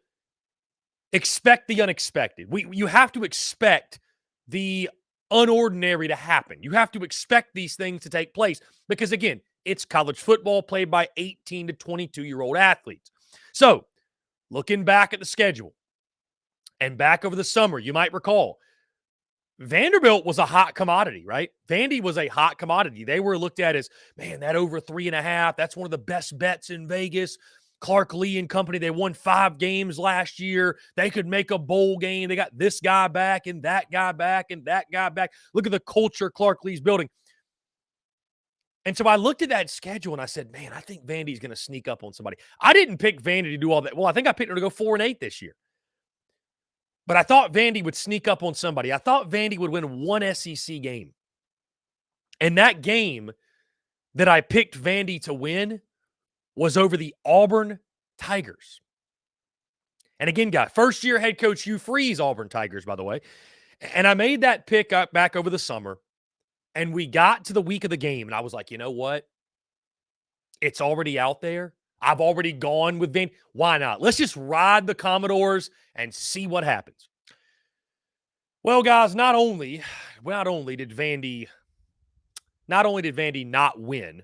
expect the unexpected? You have to expect the unordinary to happen. You have to expect these things to take place because, again, it's college football played by 18 to 22-year-old athletes. So, looking back at the schedule and back over the summer, you might recall Vanderbilt was a hot commodity, right? Vandy was a hot commodity. They were looked at as, man, that over 3.5, that's one of the best bets in Vegas. Clark Lee and company, they won 5 games last year. They could make a bowl game. They got this guy back and that guy back and that guy back. Look at the culture Clark Lee's building. And so I looked at that schedule and I said, man, I think Vandy's going to sneak up on somebody. I didn't pick Vandy to do all that. Well, I think I picked her to go 4-8 this year. But I thought Vandy would sneak up on somebody. I thought Vandy would win one SEC game. And that game that I picked Vandy to win was over the Auburn Tigers. And again, guy, first-year head coach Hugh Freeze, Auburn Tigers, by the way. And I made that pick up back over the summer. And we got to the week of the game, and I was like, you know what? It's already out there. I've already gone with Vandy. Why not? Let's just ride the Commodores and see what happens. Well, guys, not only did Vandy not win,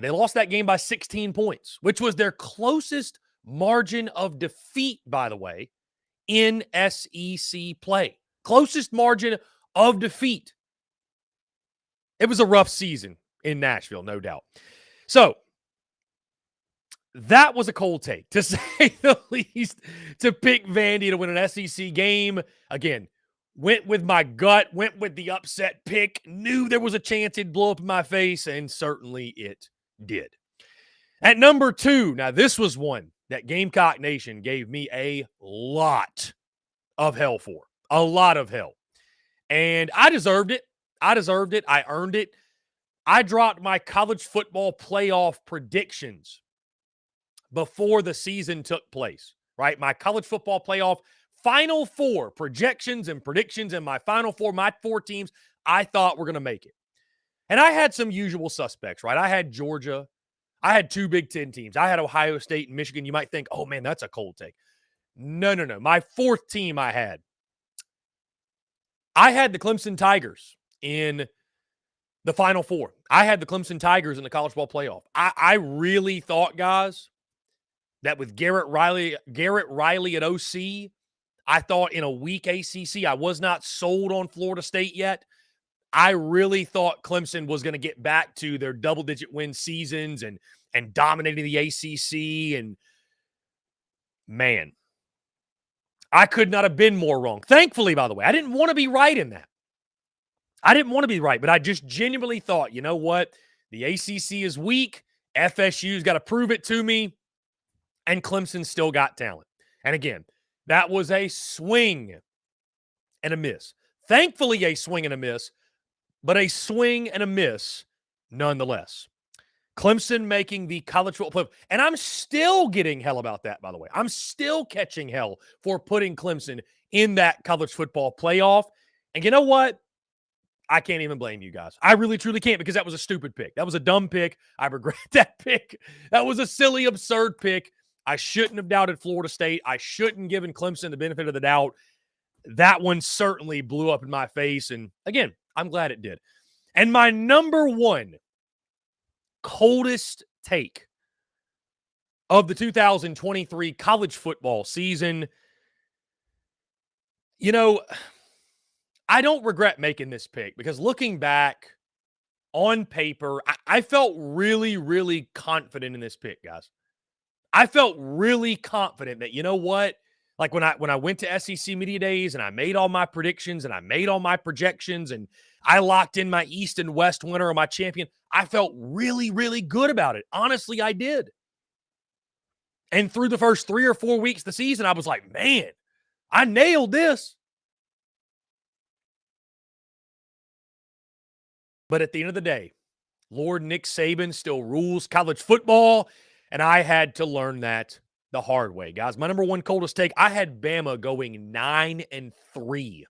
they lost that game by 16 points, which was their closest margin of defeat, by the way, in SEC play. Closest margin of defeat. It was a rough season in Nashville, no doubt. So, that was a cold take, to say the least, to pick Vandy to win an SEC game. Again, went with my gut, went with the upset pick, knew there was a chance it'd blow up in my face, and certainly it did. At number 2, now this was one that Gamecock Nation gave me a lot of hell for. A lot of hell. And I deserved it. I earned it. I dropped my college football playoff predictions before the season took place, right? My college football playoff Final four projections and predictions, and my final four, my four teams I thought were going to make it. And I had some usual suspects, right? I had Georgia. I had two Big Ten teams. I had Ohio State and Michigan. You might think, oh, man, that's a cold take. No. My fourth team I had the Clemson Tigers in the Final Four. I had the Clemson Tigers in the college ball playoff. I really thought, guys, that with Garrett Riley at OC, I thought in a weak ACC, I was not sold on Florida State yet. I really thought Clemson was going to get back to their double-digit win seasons and dominating the ACC. And, man, I could not have been more wrong. Thankfully, by the way, I didn't want to be right in that. I didn't want to be right, but I just genuinely thought, you know what? The ACC is weak. FSU's got to prove it to me. And Clemson still got talent. And again, that was a swing and a miss. Thankfully, a swing and a miss, but a swing and a miss nonetheless. Clemson making the college football playoff. And I'm still getting hell about that, by the way. I'm still catching hell for putting Clemson in that college football playoff. And you know what? I can't even blame you guys. I really, truly can't, because that was a stupid pick. That was a dumb pick. I regret that pick. That was a silly, absurd pick. I shouldn't have doubted Florida State. I shouldn't given Clemson the benefit of the doubt. That one certainly blew up in my face. And again, I'm glad it did. And my number one coldest take of the 2023 college football season, you know, I don't regret making this pick, because looking back on paper, I felt really, really confident in this pick, guys. I felt really confident that, you know what? Like when I went to SEC Media Days and I made all my predictions and I made all my projections and I locked in my East and West winner or my champion, I felt really, really good about it. Honestly, I did. And through the first 3 or 4 weeks of the season, I was like, man, I nailed this. But at the end of the day, Lord Nick Saban still rules college football, and I had to learn that the hard way. Guys, my number one coldest take, I had Bama going 9-3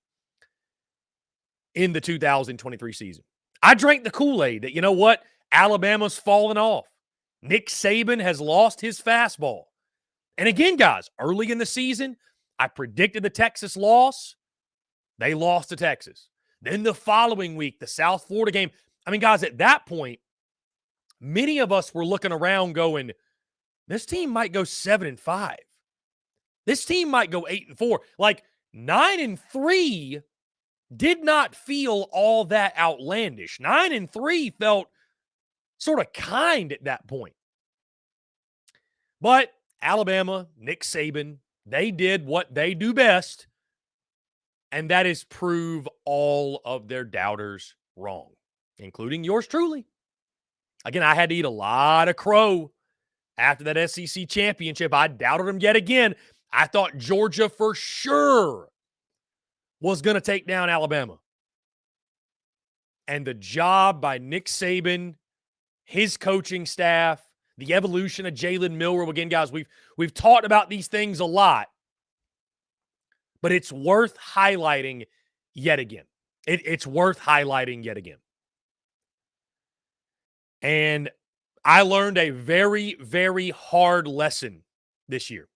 in the 2023 season. I drank the Kool-Aid that, you know what? Alabama's fallen off. Nick Saban has lost his fastball. And again, guys, early in the season, I predicted the Texas loss. They lost to Texas. Then the following week, the South Florida game. I mean, guys, at that point, many of us were looking around going, this team might go 7-5. This team might go 8-4. Like 9-3 did not feel all that outlandish. 9-3 felt sort of kind at that point. But Alabama, Nick Saban, they did what they do best, and that is prove all of their doubters wrong, including yours truly. Again, I had to eat a lot of crow after that SEC championship. I doubted them yet again. I thought Georgia for sure was going to take down Alabama. And the job by Nick Saban, his coaching staff, the evolution of Jalen Milroe. Again, guys, we've talked about these things a lot, but it's worth highlighting yet again. It's worth highlighting yet again. And I learned a very, very hard lesson this year.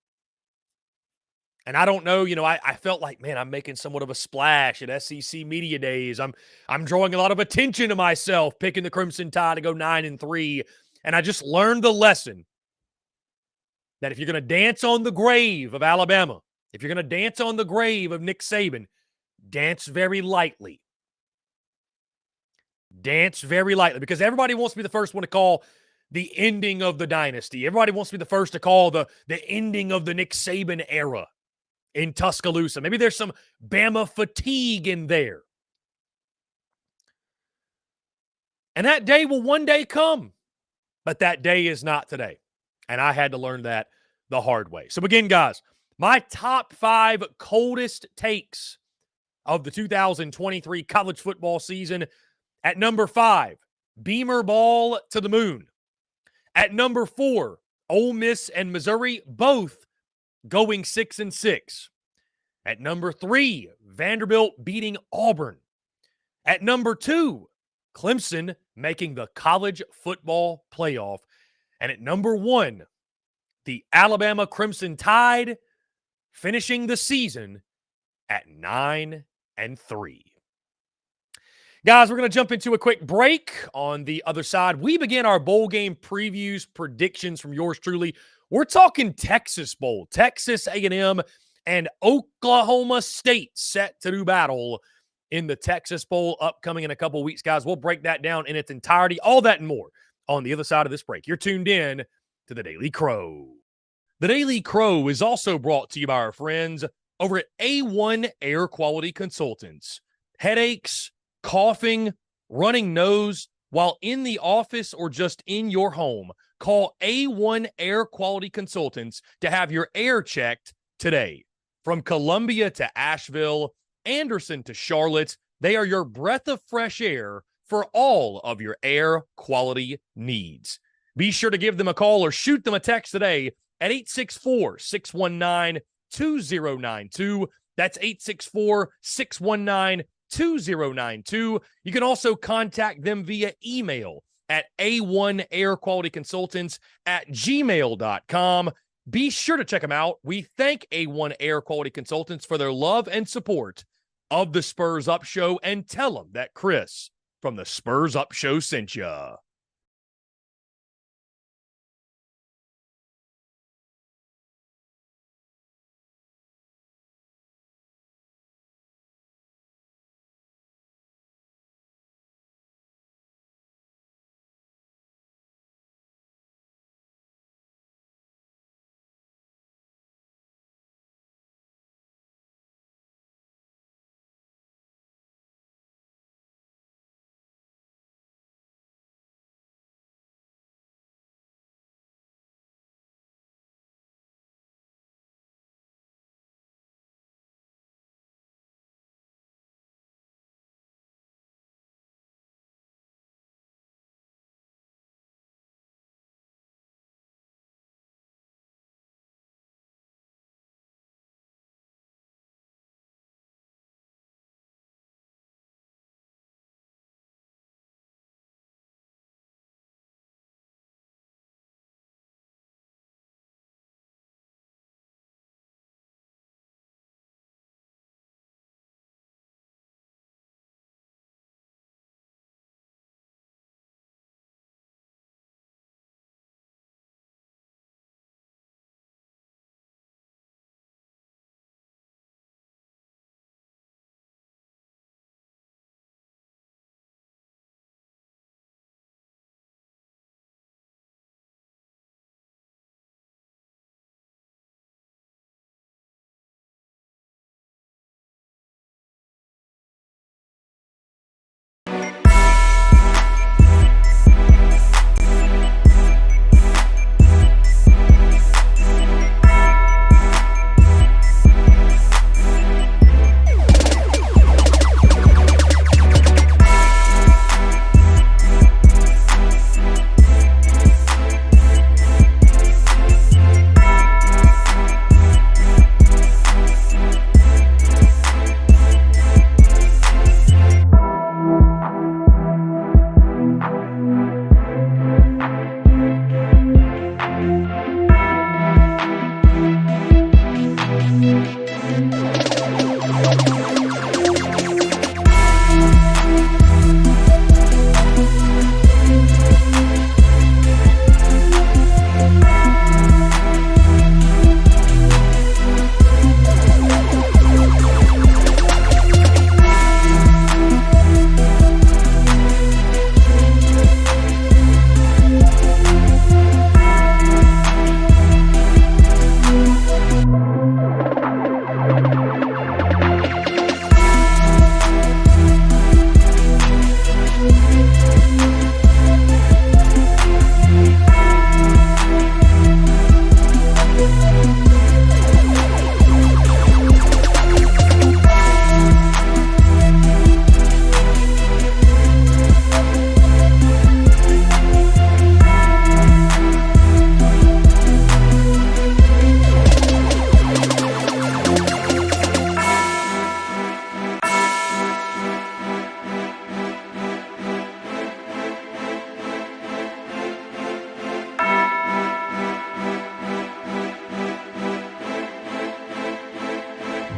And I don't know, I felt like, man, I'm making somewhat of a splash at SEC Media Days. I'm drawing a lot of attention to myself, picking the Crimson Tide to go 9-3. And I just learned the lesson that if you're going to dance on the grave of Alabama, if you're going to dance on the grave of Nick Saban, dance very lightly. Dance very lightly, because everybody wants to be the first one to call the ending of the dynasty. Everybody wants to be the first to call the ending of the Nick Saban era in Tuscaloosa. Maybe there's some Bama fatigue in there. And that day will one day come, but that day is not today. And I had to learn that the hard way. So again, guys, my top 5 coldest takes of the 2023 college football season. At number 5, Beamer ball to the moon. At number 4, Ole Miss and Missouri, both going 6-6. At number 3, Vanderbilt beating Auburn. At number 2, Clemson making the college football playoff. And at number 1, the Alabama Crimson Tide finishing the season at 9-3. Guys, we're going to jump into a quick break. On the other side, we begin our bowl game previews, predictions from yours truly. We're talking Texas Bowl, Texas A&M and Oklahoma State set to do battle in the Texas Bowl upcoming in a couple of weeks, guys. We'll break that down in its entirety, all that and more on the other side of this break. You're tuned in to the Daily Crow. The Daily Crow is also brought to you by our friends over at A1 Air Quality Consultants. Headaches, coughing, running nose while in the office or just in your home, call A1 Air Quality Consultants to have your air checked today. From Columbia to Asheville, Anderson to Charlotte, they are your breath of fresh air for all of your air quality needs. Be sure to give them a call or shoot them a text today at 864-619-2092. That's 864-619-2092. You can also contact them via email at a1airqualityconsultants@gmail.com. Be sure to check them out. We thank A1 Air Quality Consultants for their love and support of the Spurs Up Show, and tell them that Chris from the Spurs Up Show sent you.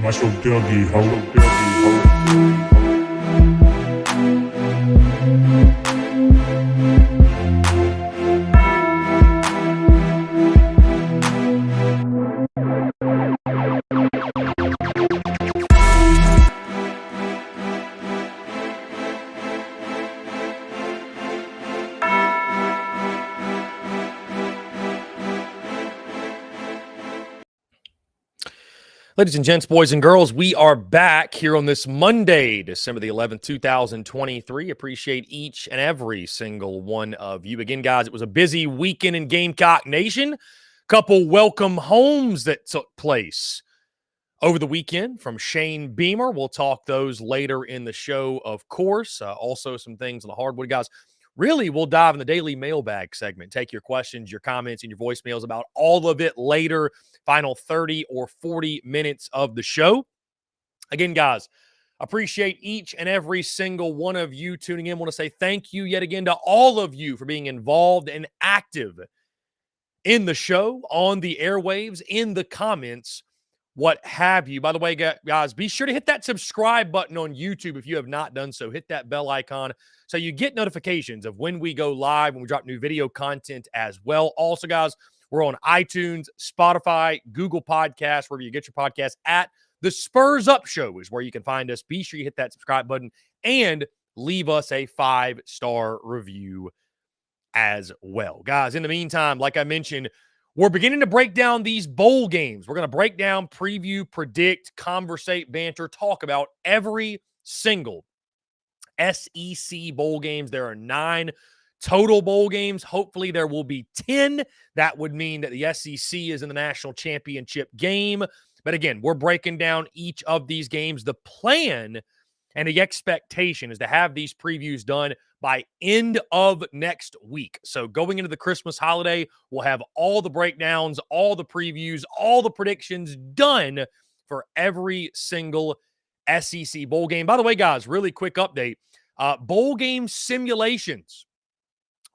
Muscle Dougie, ho. Ladies and gents, boys and girls, we are back here on this Monday, December the 11th, 2023. Appreciate each and every single one of you. Again, guys, it was a busy weekend in Gamecock Nation. Couple welcome homes that took place over the weekend from Shane Beamer. We'll talk those later in the show, of course. Also, some things on the hardwood, guys. Really, we'll dive in the daily mailbag segment. Take your questions, your comments, and your voicemails about all of it later. Final 30 or 40 minutes of the show. Again, guys, appreciate each and every single one of you tuning in. Want to say thank you yet again to all of you for being involved and active in the show, on the airwaves, in the comments, what have you. By the way, guys, be sure to hit that subscribe button on YouTube if you have not done so. Hit that bell icon so you get notifications of when we go live, when we drop new video content as well. Also, guys, we're on iTunes, Spotify, Google Podcasts, wherever you get your podcasts at. The Spurs Up Show is where you can find us. Be sure you hit that subscribe button and leave us a 5-star review as well. Guys, in the meantime, like I mentioned, we're beginning to break down these bowl games. We're going to break down, preview, predict, conversate, banter, talk about every single SEC bowl games. There are 9 total bowl games. Hopefully there will be 10. That would mean that the SEC is in the national championship game. But again, we're breaking down each of these games. The plan and the expectation is to have these previews done by end of next week. So going into the Christmas holiday, we'll have all the breakdowns, all the previews, all the predictions done for every single SEC bowl game. By the way, guys, really quick update. Bowl game simulations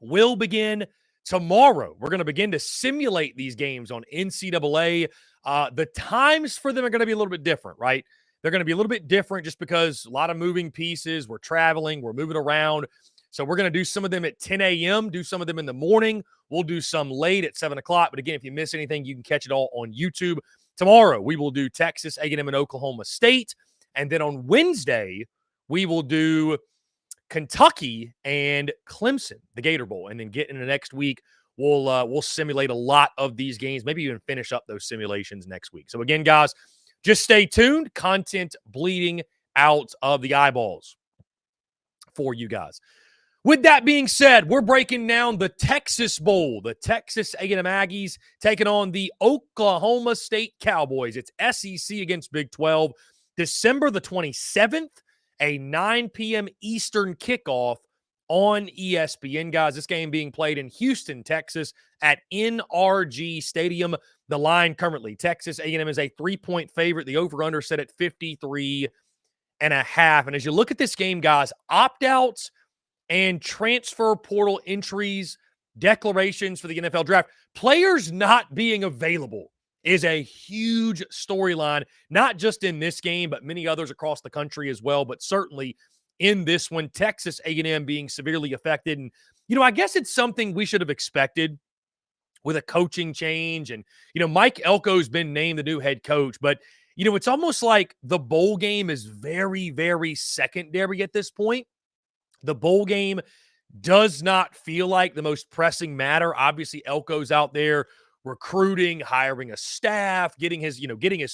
will begin tomorrow. We're going to begin to simulate these games on NCAA. The times for them are going to be a little bit different, right? They're going to be a little bit different just because a lot of moving pieces. We're traveling. We're moving around. So we're going to do some of them at 10 a.m., do some of them in the morning. We'll do some late at 7 o'clock. But again, if you miss anything, you can catch it all on YouTube. Tomorrow, we will do Texas A&M and Oklahoma State. And then on Wednesday, we will do Kentucky and Clemson, the Gator Bowl. And then get into next week, we'll simulate a lot of these games, maybe even finish up those simulations next week. So again, guys, just stay tuned. Content bleeding out of the eyeballs for you guys. With that being said, we're breaking down the Texas Bowl. The Texas A&M Aggies taking on the Oklahoma State Cowboys. It's SEC against Big 12. December the 27th, a 9 p.m. Eastern kickoff on ESPN. Guys, this game being played in Houston, Texas at NRG Stadium. The line currently, Texas A&M is a 3-point favorite. The over-under set at 53.5. And as you look at this game, guys, opt-outs and transfer portal entries, declarations for the NFL draft, players not being available is a huge storyline, not just in this game, but many others across the country as well. But certainly in this one, Texas A&M being severely affected. And, I guess it's something we should have expected with a coaching change. And, Mike Elko's been named the new head coach. But, it's almost like the bowl game is very, very secondary at this point. The bowl game does not feel like the most pressing matter. Obviously, Elko's out there recruiting, hiring a staff, getting his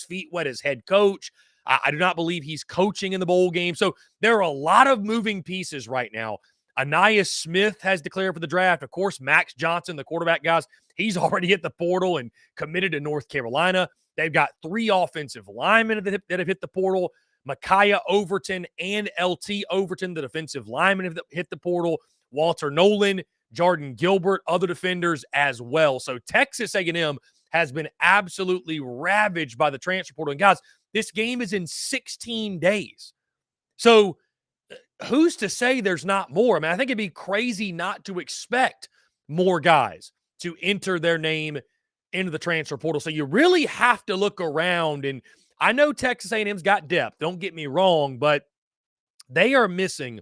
feet wet as head coach. I do not believe he's coaching in the bowl game. So there are a lot of moving pieces right now. Anais Smith has declared for the draft. Of course, Max Johnson, the quarterback, guys, he's already hit the portal and committed to North Carolina. They've got 3 offensive linemen that have hit the portal. Micaiah Overton and LT Overton, the defensive linemen, have hit the portal. Walter Nolan, Jordan Gilbert, other defenders as well. So Texas A&M has been absolutely ravaged by the transfer portal. And guys, this game is in 16 days. So who's to say there's not more? I mean, I think it'd be crazy not to expect more guys to enter their name into the transfer portal. So you really have to look around and I know Texas A&M's got depth, don't get me wrong, but they are missing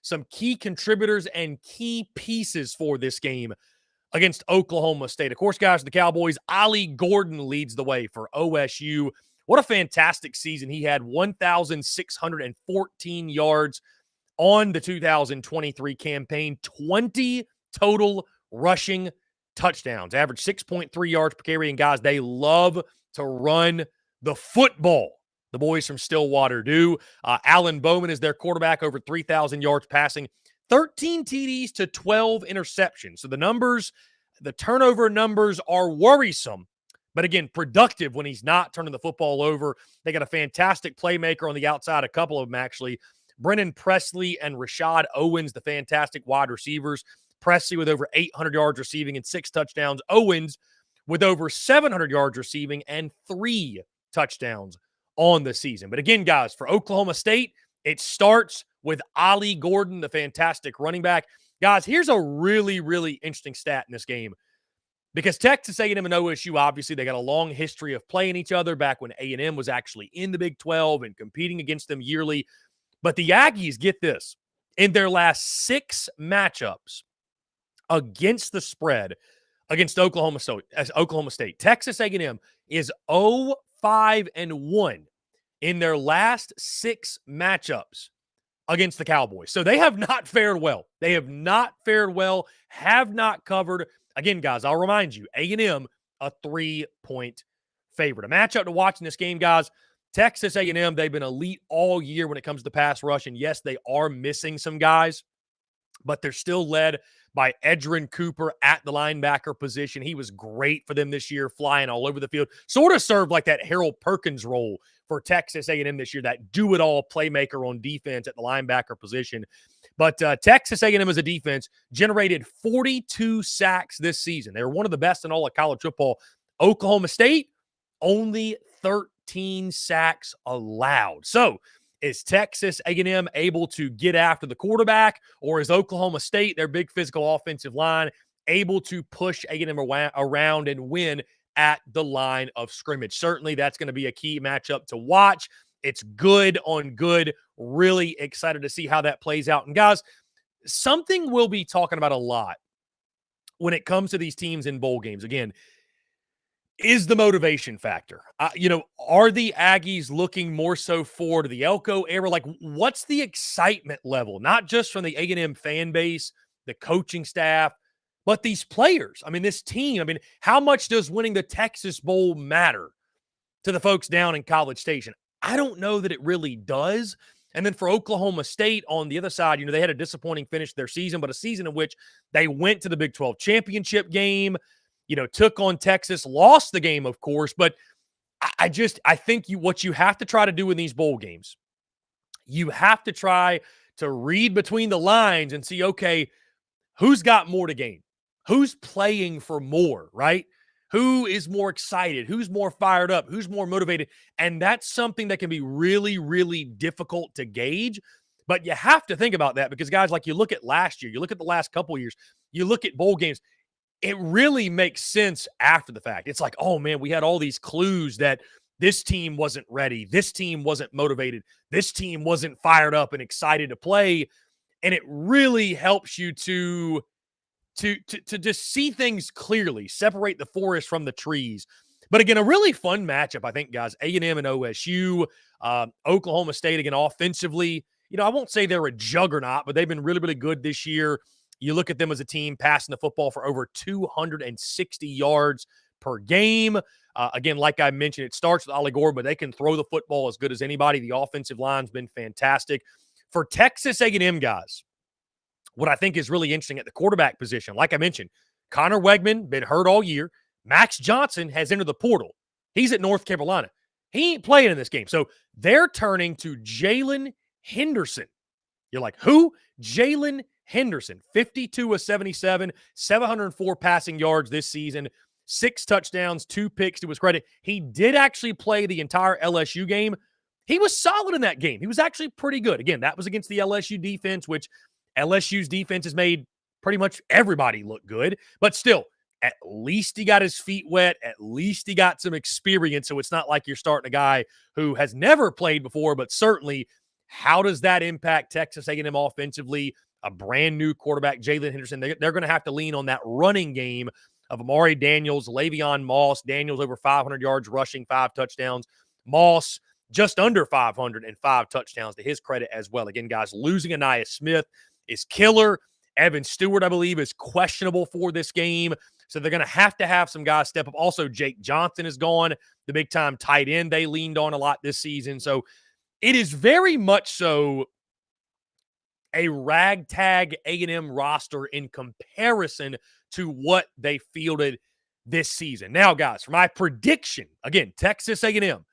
some key contributors and key pieces for this game against Oklahoma State. Of course, guys, the Cowboys, Ollie Gordon leads the way for OSU. What a fantastic season he had, 1,614 yards on the 2023 campaign, 20 total rushing touchdowns, average 6.3 yards per carry. And guys, they love to run the football. The boys from Stillwater do. Alan Bowman is their quarterback, over 3,000 yards passing, 13 TDs to 12 interceptions. So the numbers, the turnover numbers are worrisome, but again, productive when he's not turning the football over. They got a fantastic playmaker on the outside, a couple of them actually. Brennan Presley and Rashad Owens, the fantastic wide receivers. Presley with over 800 yards receiving and 6 touchdowns. Owens with over 700 yards receiving and 3 touchdowns on the season. But again, guys, for Oklahoma State, it starts with Ollie Gordon, the fantastic running back. Guys, here's a really, really interesting stat in this game, because Texas A&M and OSU, obviously, they got a long history of playing each other back when A&M was actually in the Big 12 and competing against them yearly. But the Aggies, get this, in their last 6 matchups against the spread against Oklahoma State, Texas A&M is 0-5-1 in their last 6 matchups against the Cowboys. So they have not fared well. They have not fared well, have not covered. Again, guys, I'll remind you, A&M, a 3-point favorite. A matchup to watch in this game, guys. Texas A&M, they've been elite all year when it comes to pass rush. And yes, they are missing some guys, but they're still led by Edgerrin Cooper at the linebacker position. He was great for them this year, flying all over the field. Sort of served like that Harold Perkins role for Texas A&M this year, that do-it-all playmaker on defense at the linebacker position. But Texas A&M as a defense generated 42 sacks this season. They were one of the best in all of college football. Oklahoma State, only 13 sacks allowed. So is Texas A&M able to get after the quarterback, or is Oklahoma State, their big physical offensive line, able to push A&M around and win at the line of scrimmage? Certainly, that's going to be a key matchup to watch. It's good on good. Really excited to see how that plays out. And guys, something we'll be talking about a lot when it comes to these teams in bowl games, again, is the motivation factor. Are the Aggies looking more so forward to the Elko era? Like, what's the excitement level? Not just from the A&M fan base, the coaching staff, but these players. I mean, this team. I mean, how much does winning the Texas Bowl matter to the folks down in College Station? I don't know that it really does. And then for Oklahoma State on the other side, they had a disappointing finish to their season, but a season in which they went to the Big 12 championship game, took on Texas, lost the game, of course. But I think what you have to try to do in these bowl games, you have to try to read between the lines and see, okay, who's got more to gain? Who's playing for more, right? Who is more excited? Who's more fired up? Who's more motivated? And that's something that can be really, really difficult to gauge. But you have to think about that because, guys, like you look at last year, you look at the last couple of years, you look at bowl games, it really makes sense after the fact. It's like, oh, man, we had all these clues that this team wasn't ready. This team wasn't motivated. This team wasn't fired up and excited to play. And it really helps you to just see things clearly, separate the forest from the trees. But again, a really fun matchup, I think, guys. A&M and OSU, Oklahoma State, again, offensively. I won't say they're a juggernaut, but they've been really, really good this year. You look at them as a team passing the football for over 260 yards per game. Again, like I mentioned, it starts with Ollie Gordon, but they can throw the football as good as anybody. The offensive line's been fantastic. For Texas A&M, guys, what I think is really interesting at the quarterback position, like I mentioned, Connor Wegman, been hurt all year. Max Johnson has entered the portal. He's at North Carolina. He ain't playing in this game. So they're turning to Jalen Henderson. You're like, who? Jalen Henderson, 52 of 77, 704 passing yards this season, 6 touchdowns, 2 picks to his credit. He did actually play the entire LSU game. He was solid in that game. He was actually pretty good. Again, that was against the LSU defense, which LSU's defense has made pretty much everybody look good. But still, At least he got his feet wet. At least he got some experience. So it's not like you're starting a guy who has never played before, but certainly how does that impact Texas A&M offensively? A brand new quarterback, Jalen Henderson. They're going to have to lean on that running game of Amari Daniels, Le'Veon Moss. Daniels over 500 yards rushing, 5 touchdowns. Moss just under 500 and 5 touchdowns to his credit as well. Again, guys, losing Aniyah Smith is killer. Evan Stewart, I believe, is questionable for this game. So they're going to have some guys step up. Also, Jake Johnson is gone, the big-time tight end they leaned on a lot this season. So it is very much so a ragtag A&M roster in comparison to what they fielded this season. Now, guys, for my prediction, again, Texas A&M,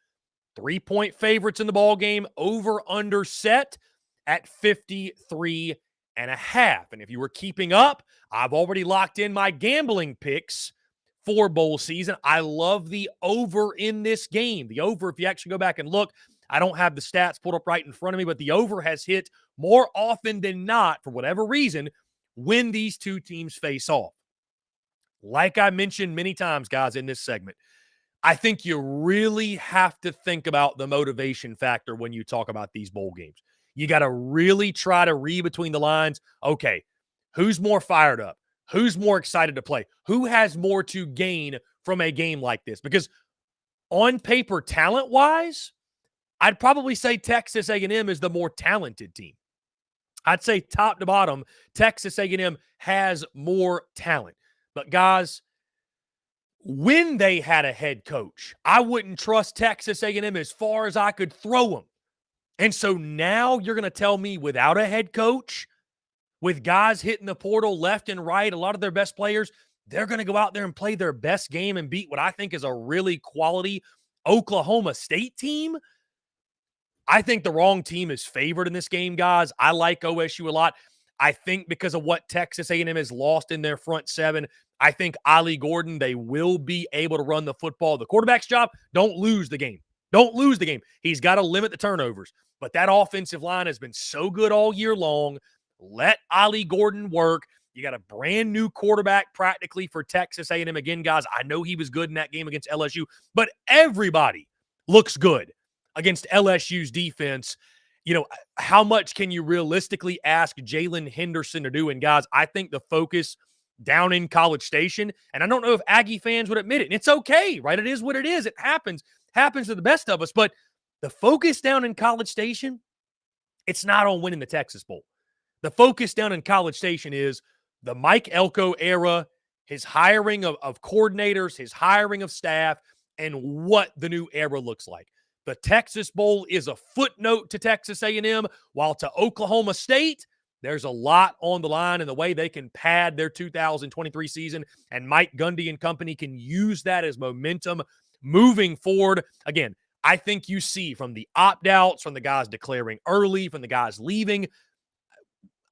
3-point favorites in the ball game, over-under set at 53.5. And if you were keeping up, I've already locked in my gambling picks for bowl season. I love the over in this game. The over, if you actually go back and look, I don't have the stats pulled up right in front of me, but the over has hit more often than not, for whatever reason, when these two teams face off. Like I mentioned many times, guys, in this segment, I think you really have to think about the motivation factor when you talk about these bowl games. You got to really try to read between the lines. Okay, who's more fired up? Who's more excited to play? Who has more to gain from a game like this? Because on paper, talent-wise, I'd probably say Texas A&M is the more talented team. I'd say top to bottom, Texas A&M has more talent. But guys, when they had a head coach, I wouldn't trust Texas A&M as far as I could throw them. And so now you're going to tell me without a head coach, with guys hitting the portal left and right, a lot of their best players, they're going to go out there and play their best game and beat what I think is a really quality Oklahoma State team? I think the wrong team is favored in this game, guys. I like OSU a lot. I think because of what Texas A&M has lost in their front seven, I think Ollie Gordon, they will be able to run the football. The quarterback's job, don't lose the game. Don't lose the game. He's got to limit the turnovers. But that offensive line has been so good all year long. Let Ollie Gordon work. You got a brand new quarterback practically for Texas A&M. Again, guys, I know he was good in that game against LSU, but everybody looks good against LSU's defense. You know, how much can you realistically ask Jalen Henderson to do? And guys, I think the focus down in College Station, and I don't know if Aggie fans would admit it, and it's okay, right? It is what it is. It happens to the best of us, but the focus down in College Station, it's not on winning the Texas Bowl. The focus down in College Station is the Mike Elko era, his hiring of coordinators, his hiring of staff, and what the new era looks like. The Texas Bowl is a footnote to Texas A&M, while to Oklahoma State, there's a lot on the line in the way they can pad their 2023 season, and Mike Gundy and company can use that as momentum moving forward. Again, I think you see from the opt-outs, from the guys declaring early, from the guys leaving,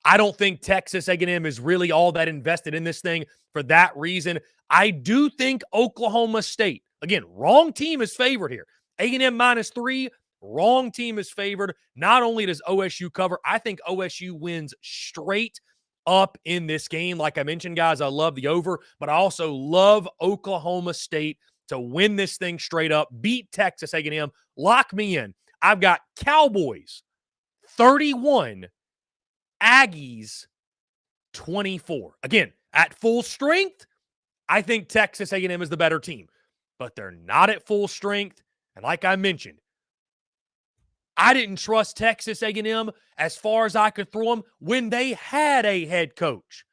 I don't think Texas A&M is really all that invested in this thing for that reason. I do think Oklahoma State, again, wrong team is favored here. A&M -3, wrong team is favored. Not only does OSU cover, I think OSU wins straight up in this game. Like I mentioned, guys, I love the over, but I also love Oklahoma State to win this thing straight up, beat Texas A&M, lock me in. I've got Cowboys 31, Aggies 24. Again, at full strength, I think Texas A&M is the better team, but they're not at full strength. And like I mentioned, I didn't trust Texas A&M as far as I could throw them when they had a head coach.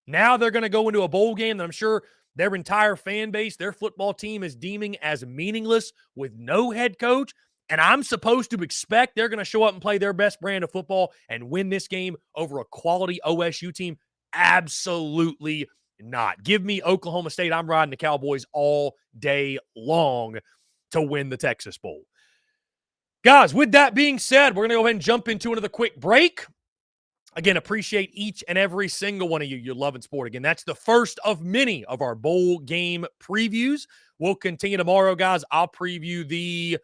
Now they're going to go into a bowl game that I'm sure their entire fan base, their football team is deeming as meaningless with no head coach. And I'm supposed to expect they're going to show up and play their best brand of football and win this game over a quality OSU team? Absolutely not. Give me Oklahoma State. I'm riding the Cowboys all day long to win the Texas Bowl. Guys, with that being said, we're going to go ahead and jump into another quick break. Again, appreciate each and every single one of you. You're loving sport. Again, that's the first of many of our bowl game previews. We'll continue tomorrow, guys. I'll preview the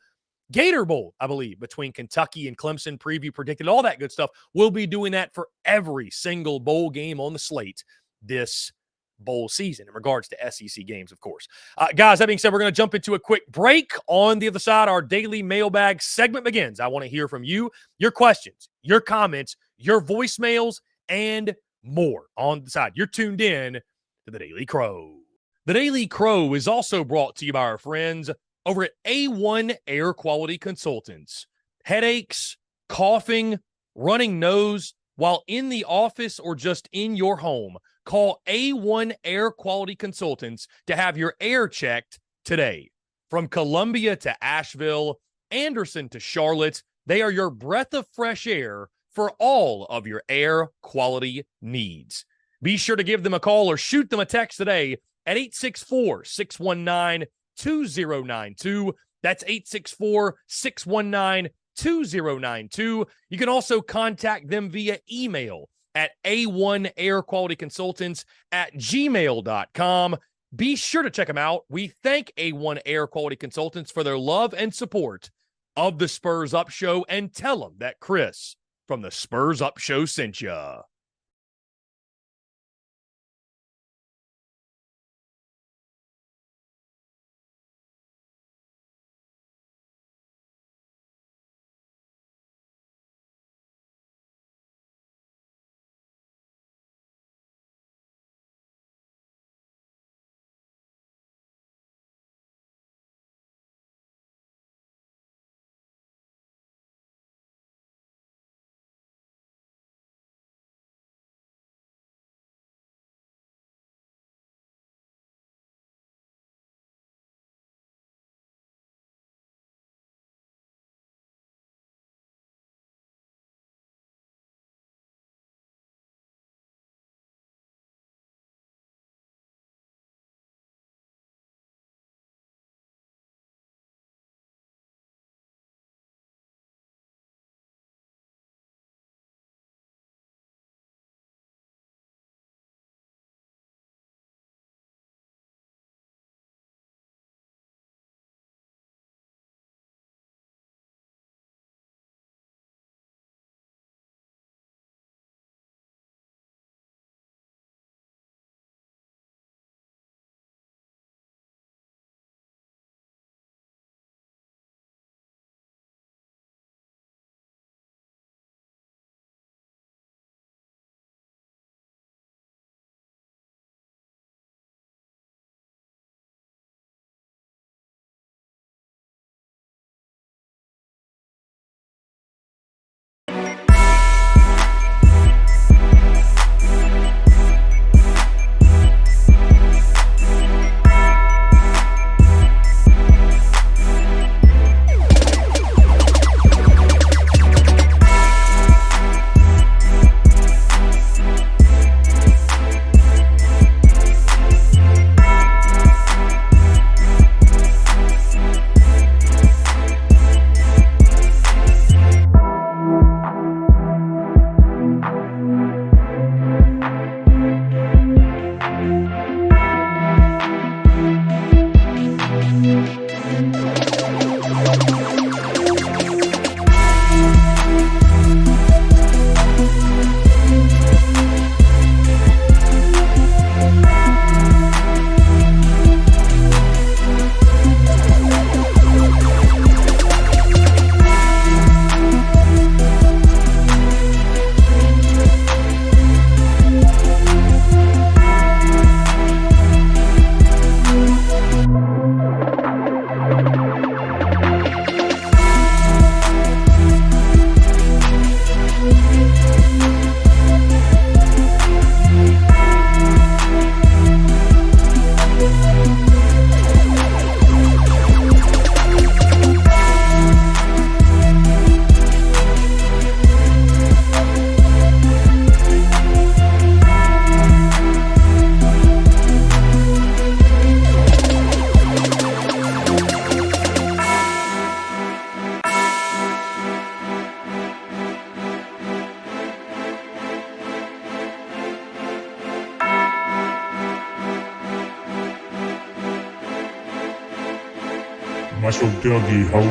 Gator Bowl, I believe, between Kentucky and Clemson, preview, predicted, all that good stuff. We'll be doing that for every single bowl game on the slate this bowl season in regards to SEC games, of course. Guys, that being said, we're going to jump into a quick break. On the other side, our daily mailbag segment begins. I want to hear from you, your questions, your comments, your voicemails, and more on the side. You're tuned in to the Daily Crow. The Daily Crow is also brought to you by our friends over at A1 Air Quality Consultants. Headaches, coughing, running nose while in the office or just in your home. Call A1 Air Quality Consultants to have your air checked today. From Columbia to Asheville, Anderson to Charlotte, they are your breath of fresh air for all of your air quality needs. Be sure to give them a call or shoot them a text today at 864-619-2092. That's 864-619-2092. You can also contact them via email at a1airqualityconsultants@gmail.com. Be sure to check them out. We thank A1 Air Quality Consultants for their love and support of the Spurs Up Show, and tell them that Chris from the Spurs Up Show sent ya. Muscle doggy ho.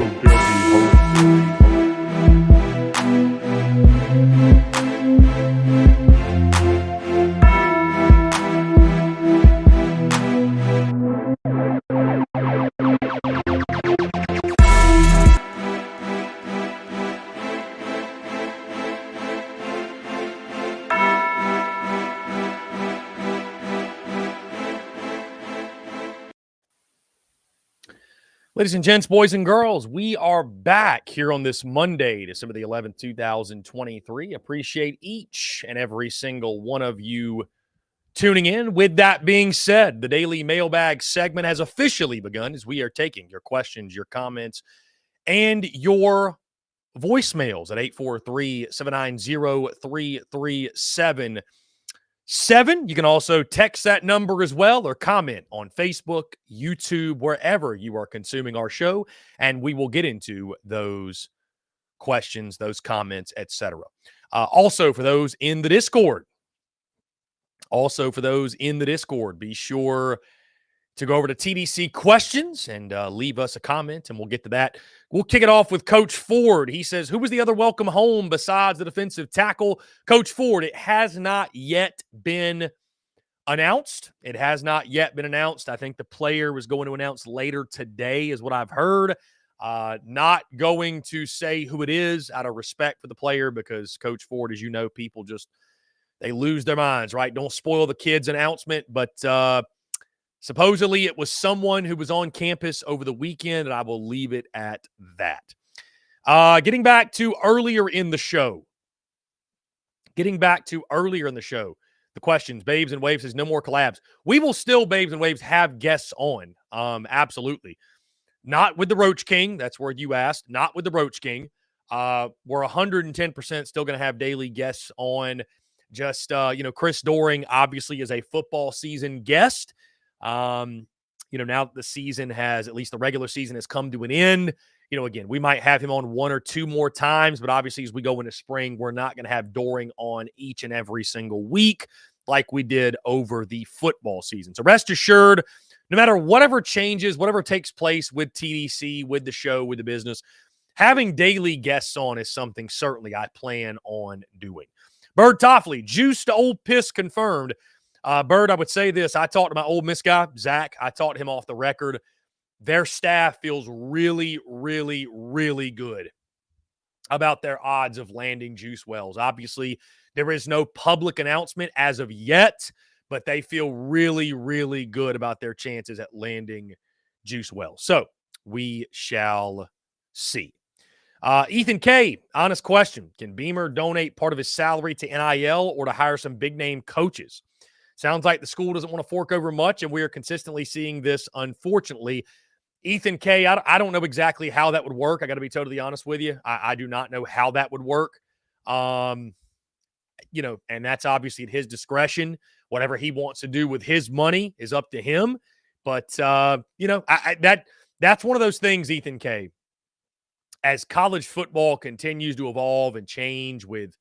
Ladies and gents, boys and girls, we are back here on this Monday, December the 11th, 2023. Appreciate each and every single one of you tuning in. With that being said, the daily mailbag segment has officially begun as we are taking your questions, your comments, and your voicemails at 843-790-3377. You can also text that number as well or comment on Facebook, YouTube, wherever you are consuming our show, and we will get into those questions, those comments, etc. Also, for those in the Discord, be sure to go over to TDC questions and leave us a comment, and we'll get to that. We'll kick it off with Coach Ford. He says, who was the other welcome home besides the defensive tackle? Coach Ford, it has not yet been announced. I think the player was going to announce later today is what I've heard. Not going to say who it is out of respect for the player because Coach Ford, as you know, people just, they lose their minds, right? Don't spoil the kid's announcement, but supposedly it was someone who was on campus over the weekend, and I will leave it at that. Getting back to earlier in the show. The questions, Babes and Waves says no more collabs. We will still, Babes and Waves, have guests on. Absolutely. Not with the Roach King. That's where you asked. Not with the Roach King. We're 110% still going to have daily guests on. Just, Chris Doring obviously is a football season guest. Now that the season has, at least the regular season has come to an end, again, we might have him on one or two more times, but obviously as we go into spring, we're not going to have Doring on each and every single week like we did over the football season. So rest assured, no matter whatever changes, whatever takes place with TDC, with the show, with the business, having daily guests on is something certainly I plan on doing. Bird Toffley, juice to Old Piss confirmed. Bird, I would say this. I talked to my Ole Miss guy, Zach. I talked to him off the record. Their staff feels really, really, really good about their odds of landing Juice Wells. Obviously, there is no public announcement as of yet, but they feel really, really good about their chances at landing Juice Wells. So we shall see. Ethan K., honest question. Can Beamer donate part of his salary to NIL or to hire some big-name coaches? Sounds like the school doesn't want to fork over much, and we are consistently seeing this, unfortunately. Ethan K., I don't know exactly how that would work. I got to be totally honest with you. I do not know how that would work. And that's obviously at his discretion. Whatever he wants to do with his money is up to him. But, that's one of those things, Ethan K., as college football continues to evolve and change with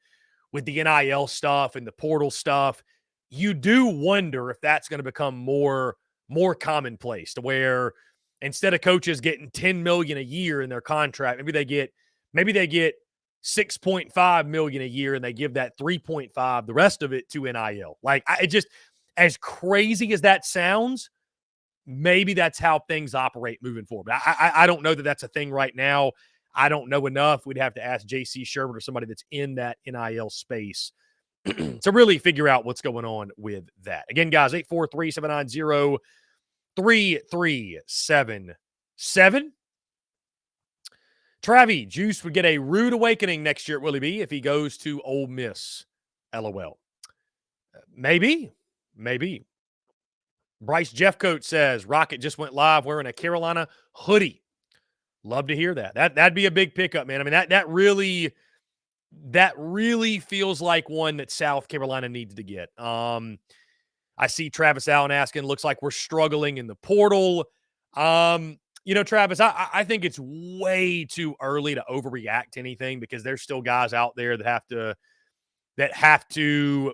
the NIL stuff and the portal stuff, you do wonder if that's going to become more commonplace to where instead of coaches getting $10 million a year in their contract, maybe they get $6.5 million a year and they give that 3.5, the rest of it to NIL. Like, it just, as crazy as that sounds, maybe that's how things operate moving forward. But I don't know that that's a thing right now. I don't know enough. We'd have to ask JC Sherwood or somebody that's in that NIL space to really figure out what's going on with that. Again, guys, 843-790-3377. Travi, Juice would get a rude awakening next year at Willie B if he goes to Ole Miss. LOL. Maybe. Bryce Jeffcoat says, Rocket just went live wearing a Carolina hoodie. Love to hear that. That'd be a big pickup, man. I mean, that really feels like one that South Carolina needs to get. I see Travis Allen asking, looks like we're struggling in the portal. Travis, I think it's way too early to overreact to anything because there's still guys out there that have to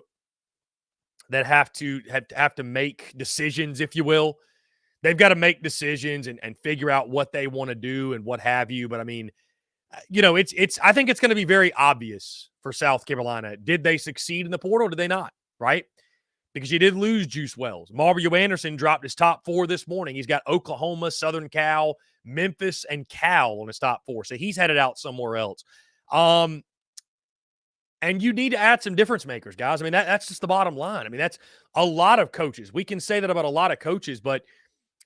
make decisions, if you will. They've got to make decisions and figure out what they want to do and what have you. But I mean, I think it's going to be very obvious for South Carolina. Did they succeed in the portal? Or did they not? Right? Because you did lose Juice Wells. Mario Anderson dropped his top 4 this morning. He's got Oklahoma, Southern Cal, Memphis, and Cal on his top 4. So he's headed out somewhere else. And you need to add some difference makers, guys. I mean, that's just the bottom line. I mean, that's a lot of coaches. We can say that about a lot of coaches, but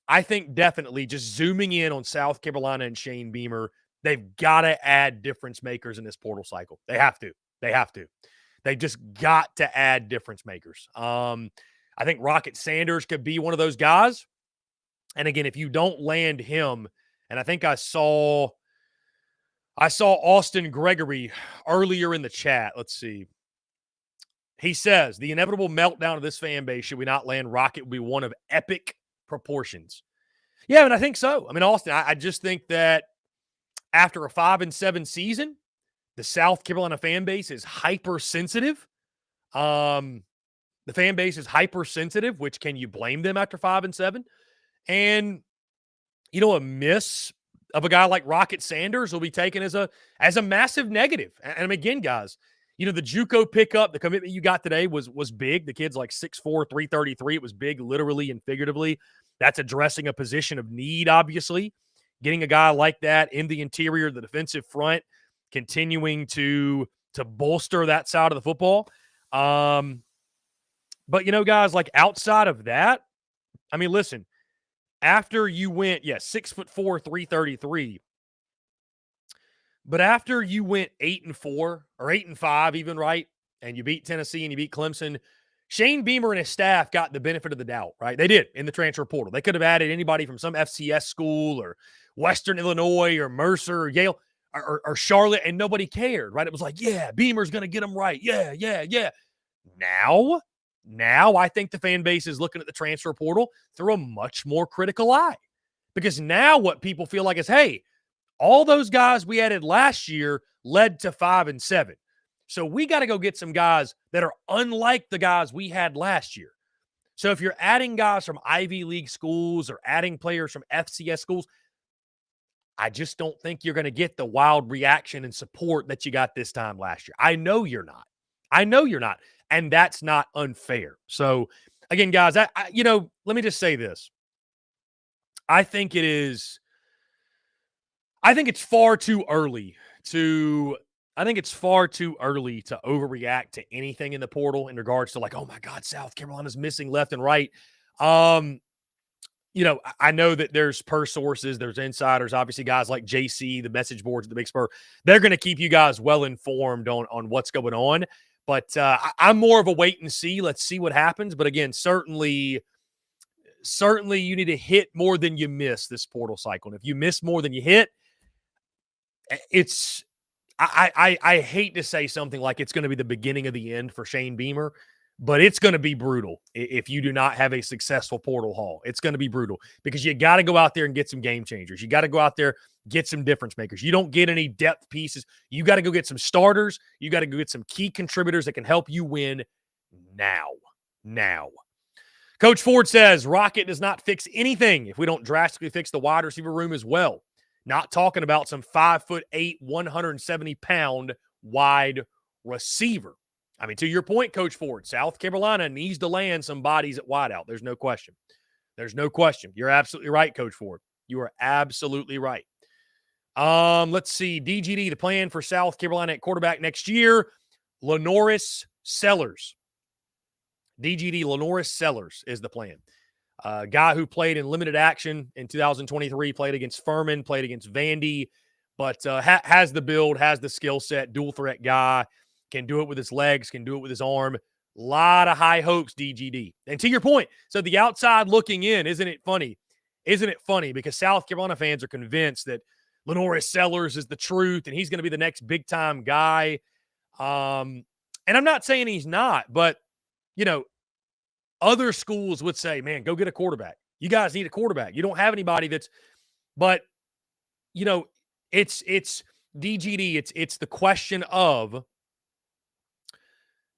I think definitely just zooming in on South Carolina and Shane Beamer, they've got to add difference makers in this portal cycle. They have to. They have to. They just got to add difference makers. I think Rocket Sanders could be one of those guys. And again, if you don't land him, and I think I saw Austin Gregory earlier in the chat. Let's see. He says, the inevitable meltdown of this fan base, should we not land Rocket, will be one of epic proportions. Yeah, and I think so. I mean, Austin, I just think that after a 5-7 season, the South Carolina fan base is hypersensitive. The fan base is hypersensitive, which can you blame them after 5-7? And, a miss of a guy like Rocket Sanders will be taken as a massive negative. And again, guys, the JUCO pickup, the commitment you got today was big. The kid's like 6'4", 333. It was big, literally and figuratively. That's addressing a position of need, obviously. Getting a guy like that in the interior, the defensive front, continuing to bolster that side of the football. But, guys, like outside of that, I mean, listen, after you went, 6'4", 333, but after you went 8-4 or 8-5 even, right, and you beat Tennessee and you beat Clemson, Shane Beamer and his staff got the benefit of the doubt, right? They did in the transfer portal. They could have added anybody from some FCS school or Western Illinois or Mercer or Yale or Charlotte, and nobody cared, right? It was like, yeah, Beamer's going to get them right. Yeah. Now I think the fan base is looking at the transfer portal through a much more critical eye, because now what people feel like is, hey, all those guys we added last year led to 5-7. So we got to go get some guys that are unlike the guys we had last year. So if you're adding guys from Ivy League schools or adding players from FCS schools, I just don't think you're going to get the wild reaction and support that you got this time last year. I know you're not. And that's not unfair. So again, guys, let me just say this. I think it's far too early to overreact to anything in the portal in regards to like, oh my God, South Carolina's missing left and right. I know that there's per sources, there's insiders, obviously guys like JC, the message boards at the Big Spur. They're going to keep you guys well informed on what's going on. But I'm more of a wait and see. Let's see what happens. But again, certainly you need to hit more than you miss this portal cycle. And if you miss more than you hit, I hate to say something like it's going to be the beginning of the end for Shane Beamer, but it's going to be brutal if you do not have a successful portal haul. It's going to be brutal because you got to go out there and get some game changers. You got to go out there, get some difference makers. You don't get any depth pieces. You got to go get some starters. You got to go get some key contributors that can help you win now. Coach Ford says Rocket does not fix anything if we don't drastically fix the wide receiver room as well. Not talking about some 5'8", 170-pound wide receiver. I mean, to your point, Coach Ford, South Carolina needs to land some bodies at wideout. There's no question. You're absolutely right, Coach Ford. You are absolutely right. Let's see. DGD, the plan for South Carolina at quarterback next year, Lenoris Sellers. DGD, Lenoris Sellers is the plan. Guy who played in limited action in 2023, played against Furman, played against Vandy, but has the build, has the skill set, dual threat guy, can do it with his legs, can do it with his arm. A lot of high hopes, DGD. And to your point, so the outside looking in, isn't it funny? Because South Carolina fans are convinced that Lenoris Sellers is the truth and he's going to be the next big-time guy. And I'm not saying he's not, but, other schools would say, man, go get a quarterback. You guys need a quarterback. You don't have anybody that's – but, it's DGD. It's the question of –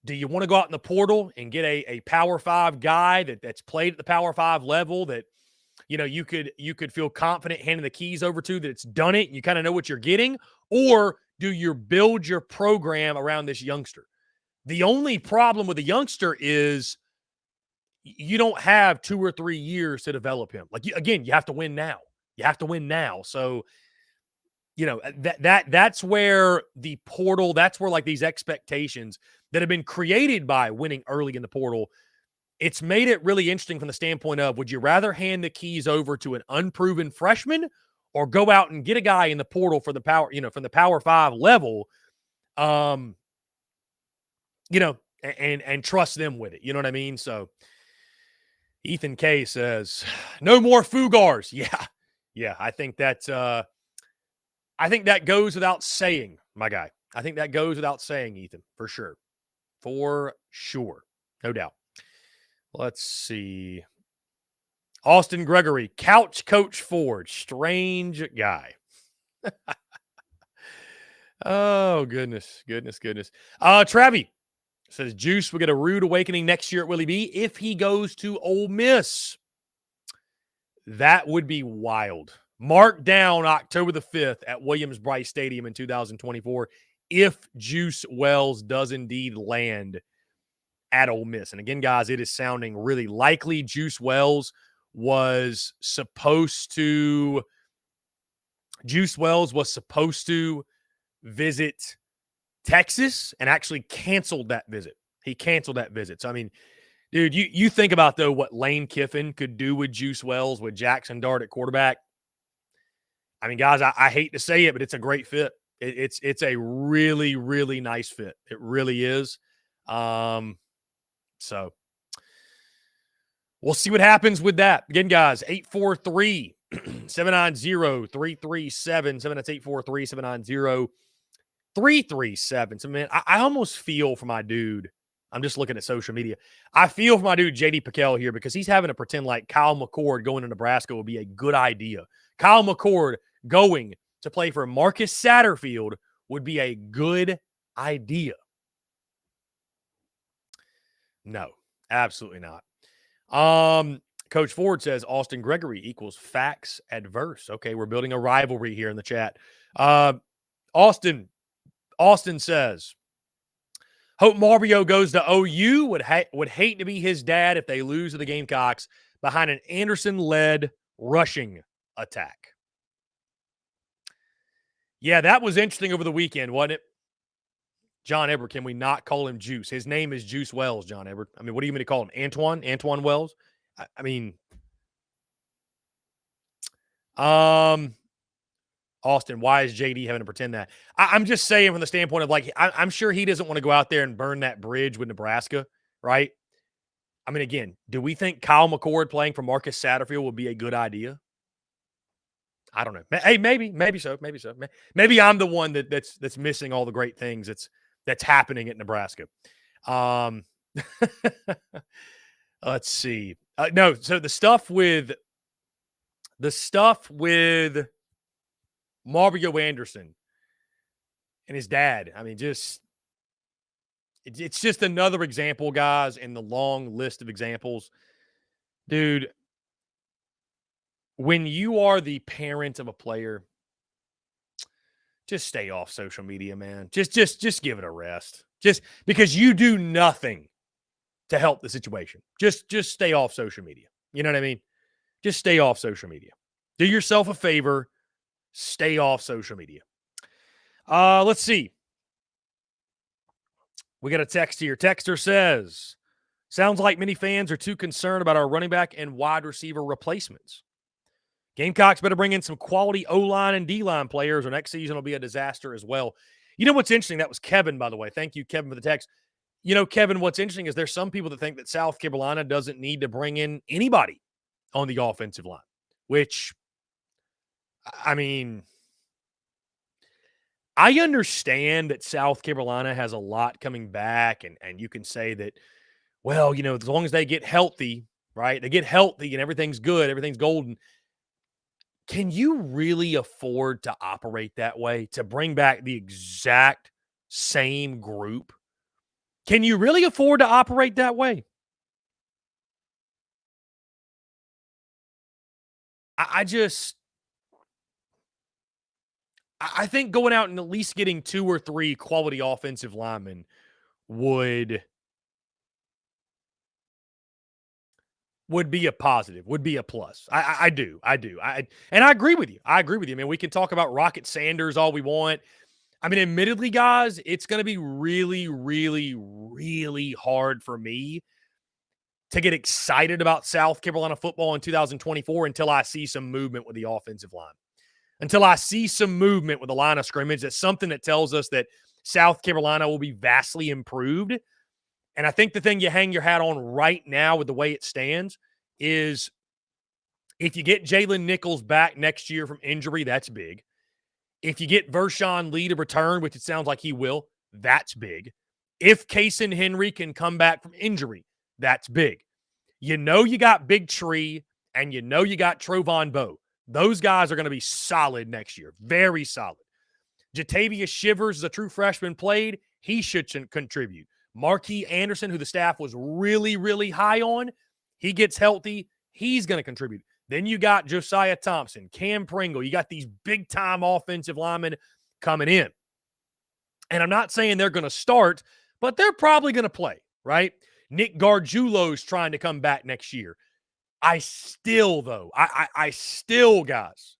do you want to go out in the portal and get a Power 5 guy that's played at the Power 5 level that, you could feel confident handing the keys over to, that it's done it and you kind of know what you're getting? Or do you build your program around this youngster? The only problem with the youngster is you don't have 2 or 3 years to develop him. Like, you have to win now. So, that's where the portal, that's where like these expectations that have been created by winning early in the portal, it's made it really interesting from the standpoint of, would you rather hand the keys over to an unproven freshman or go out and get a guy in the portal for the power, from the Power 5 level, and trust them with it. You know what I mean? So Ethan K says, no more Fugars. Yeah. Yeah. I think that goes without saying, my guy. I think that goes without saying, Ethan, for sure. For sure. No doubt. Let's see. Austin Gregory, Couch Coach Ford, strange guy. Oh, goodness. Travi says Juice will get a rude awakening next year at Willie B if he goes to Ole Miss. That would be wild. Mark down October the 5th at Williams-Brice Stadium in 2024 if Juice Wells does indeed land at Ole Miss. And again, guys, it is sounding really likely. Juice Wells was supposed to visit Texas and actually canceled that visit. He canceled that visit. So, I mean, dude, you think about, though, what Lane Kiffin could do with Juice Wells, with Jackson Dart at quarterback. I mean, guys, I hate to say it, but it's a great fit. It's a really, really nice fit. It really is. So we'll see what happens with that. Again, guys, 843-790-337. That's 843-790-337. So, man, I almost feel for my dude. I'm just looking at social media. I feel for my dude, J.D. Pickell here, because he's having to pretend like Kyle McCord going to Nebraska would be a good idea. Kyle McCord going to play for Marcus Satterfield would be a good idea. No, absolutely not. Coach Ford says Austin Gregory equals facts adverse. Okay, we're building a rivalry here in the chat. Austin says, hope Mario goes to OU. Would hate to be his dad if they lose to the Gamecocks behind an Anderson-led rushing attack. Yeah, that was interesting over the weekend, wasn't it? John Edward, can we not call him Juice? His name is Juice Wells, John Edward. I mean, what do you mean to call him? Antoine Wells? I mean, Austin, why is JD having to pretend that? I'm just saying from the standpoint of, like, I'm sure he doesn't want to go out there and burn that bridge with Nebraska, right? I mean, again, do we think Kyle McCord playing for Marcus Satterfield would be a good idea? I don't know. Hey, maybe so. Maybe I'm the one that's missing all the great things that's happening at Nebraska. Let's see. No, so the stuff with Mario Anderson and his dad, I mean, it's just another example, guys, in the long list of examples. Dude, when you are the parent of a player, just stay off social media, man. Just give it a rest. Just because you do nothing to help the situation. Just stay off social media. You know what I mean? Just stay off social media. Do yourself a favor. Stay off social media. Let's see. We got a text here. Texter says, sounds like many fans are too concerned about our running back and wide receiver replacements. Gamecocks better bring in some quality O-line and D-line players, or next season will be a disaster as well. You know what's interesting? That was Kevin, by the way. Thank you, Kevin, for the text. You know, Kevin, what's interesting is there's some people that think that South Carolina doesn't need to bring in anybody on the offensive line, which, I mean, I understand that South Carolina has a lot coming back, and you can say that, well, you know, as long as they get healthy, right? They get healthy and everything's good, everything's golden. Can you really afford to operate that way, to bring back the exact same group? Can you really afford to operate that way? I think going out and at least getting 2 or 3 quality offensive linemen would be a positive, would be a plus. I do. And I agree with you. I mean, we can talk about Rocket Sanders all we want. I mean, admittedly, guys, it's going to be really, really, really hard for me to get excited about South Carolina football in 2024 until I see some movement with the offensive line. Until I see some movement with the line of scrimmage, that's something that tells us that South Carolina will be vastly improved. And I think the thing you hang your hat on right now with the way it stands is if you get Jalen Nichols back next year from injury, that's big. If you get Vershawn Lee to return, which it sounds like he will, that's big. If Kaysen Henry can come back from injury, that's big. You know you got Big Tree, and you know you got Trovon Bowe. Those guys are going to be solid next year, very solid. Jatavius Shivers is a true freshman played. He should contribute. Marquis Anderson, who the staff was really, really high on, he gets healthy. He's going to contribute. Then you got Josiah Thompson, Cam Pringle. You got these big-time offensive linemen coming in. And I'm not saying they're going to start, but they're probably going to play, right? Nick Gargiulo's trying to come back next year. I still, guys,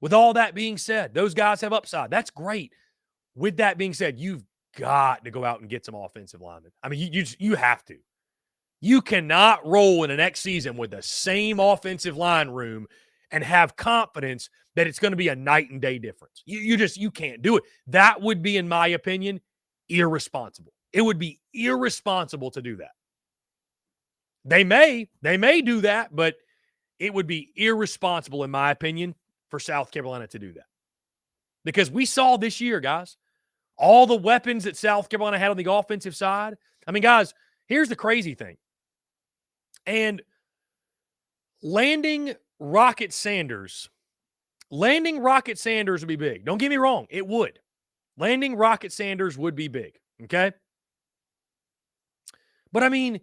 with all that being said, those guys have upside. That's great. With that being said, you've got to go out and get some offensive linemen. I mean, you have to. You cannot roll in the next season with the same offensive line room and have confidence that it's going to be a night and day difference. You can't do it. That would be, in my opinion, irresponsible. It would be irresponsible to do that. They may do that, but it would be irresponsible, in my opinion, for South Carolina to do that. Because we saw this year, guys, all the weapons that South Carolina had on the offensive side. I mean, guys, here's the crazy thing. And landing Rocket Sanders would be big. Don't get me wrong, it would. Landing Rocket Sanders would be big, okay? But, I mean,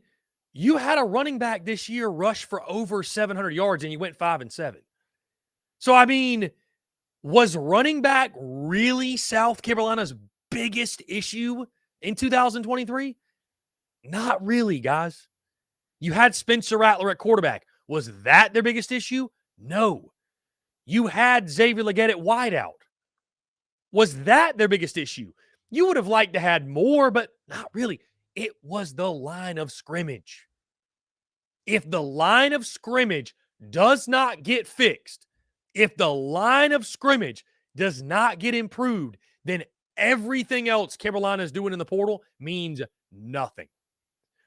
you had a running back this year rush for over 700 yards, and you went 5-7. So, I mean, was running back really South Carolina's biggest issue in 2023? Not really, guys. You had Spencer Rattler at quarterback. Was that their biggest issue? No. You had Xavier Legette at wideout. Was that their biggest issue? You would have liked to have more, but not really. It was the line of scrimmage. If the line of scrimmage does not get fixed, if the line of scrimmage does not get improved, then everything else Carolina is doing in the portal means nothing,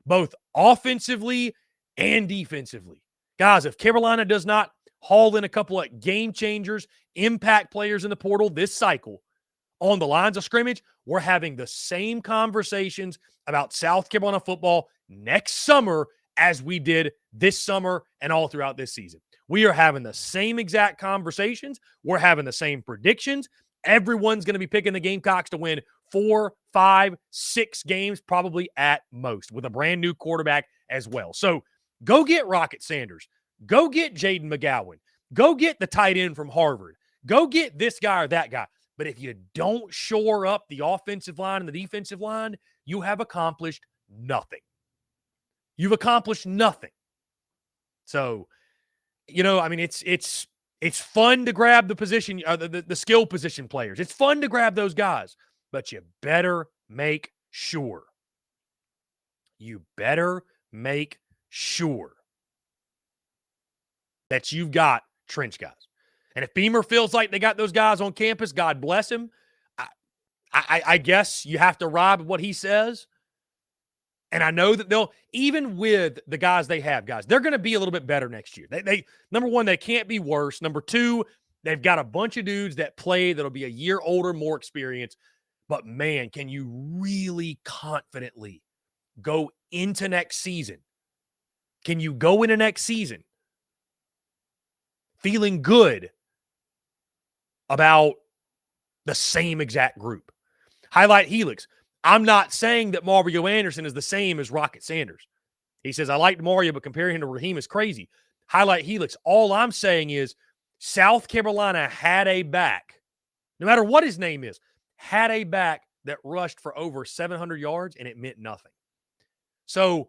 both offensively and defensively. Guys, if Carolina does not haul in a couple of game changers, impact players in the portal this cycle on the lines of scrimmage, we're having the same conversations about South Carolina football next summer as we did this summer and all throughout this season. We are having the same exact conversations. We're having the same predictions. Everyone's going to be picking the Gamecocks to win 4, 5, 6 games, probably at most, with a brand new quarterback as well. So go get Rocket Sanders. Go get Jaden McGowan. Go get the tight end from Harvard. Go get this guy or that guy. But if you don't shore up the offensive line and the defensive line, you have accomplished nothing. You've accomplished nothing. So, you know, I mean, it's fun to grab the position, the skill position players. It's fun to grab those guys, but you better make sure. You better make sure that you've got trench guys. And if Beamer feels like they got those guys on campus, God bless him. I guess you have to ride with what he says. And I know that they'll, even with the guys they have, guys, they're going to be a little bit better next year. They number one, they can't be worse. Number two, they've got a bunch of dudes that play that'll be a year older, more experienced. But man, can you really confidently go into next season? Can you go into next season feeling good about the same exact group? Highlight Helix. I'm not saying that Mario Anderson is the same as Rocket Sanders. He says, I liked Mario, but comparing him to Raheem is crazy. Highlight Helix. All I'm saying is South Carolina had a back, no matter what his name is, had a back that rushed for over 700 yards, and it meant nothing. So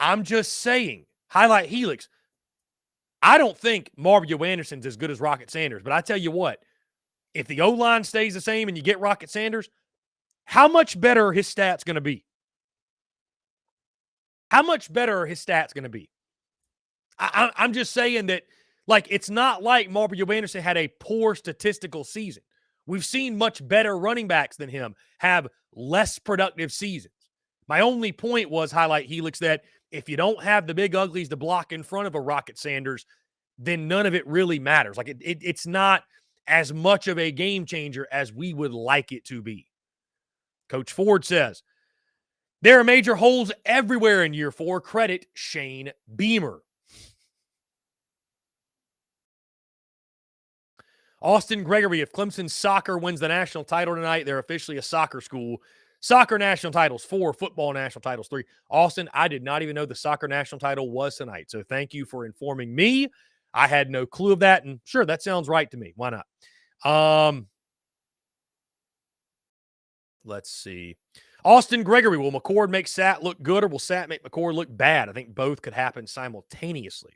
I'm just saying, Highlight Helix, I don't think Mario Anderson's as good as Rocket Sanders, but I tell you what, if the O-line stays the same and you get Rocket Sanders, how much better are his stats going to be? How much better are his stats going to be? I'm just saying that, like, it's not like Mario Anderson had a poor statistical season. We've seen much better running backs than him have less productive seasons. My only point was, highlight Helix, that if you don't have the big uglies to block in front of a Rocket Sanders, then none of it really matters. Like, it's not as much of a game changer as we would like it to be. Coach Ford says, there are major holes everywhere in year 4. Credit Shane Beamer. Austin Gregory, if Clemson soccer wins the national title tonight, they're officially a soccer school. Soccer national titles 4, football national titles 3. Austin, I did not even know the soccer national title was tonight. So thank you for informing me. I had no clue of that. And sure, that sounds right to me. Why not? Let's see. Austin Gregory, will McCord make Sat look good or will Sat make McCord look bad? I think both could happen simultaneously.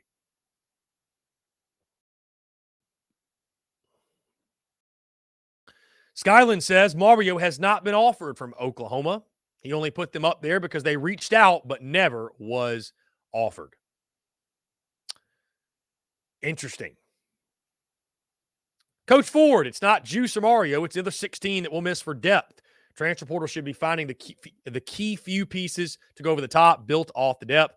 Skyland says Mario has not been offered from Oklahoma. He only put them up there because they reached out but never was offered. Interesting. Coach Ford, it's not Juice or Mario. It's the other 16 that we'll miss for depth. Transfer portal should be finding the key few pieces to go over the top, built off the depth.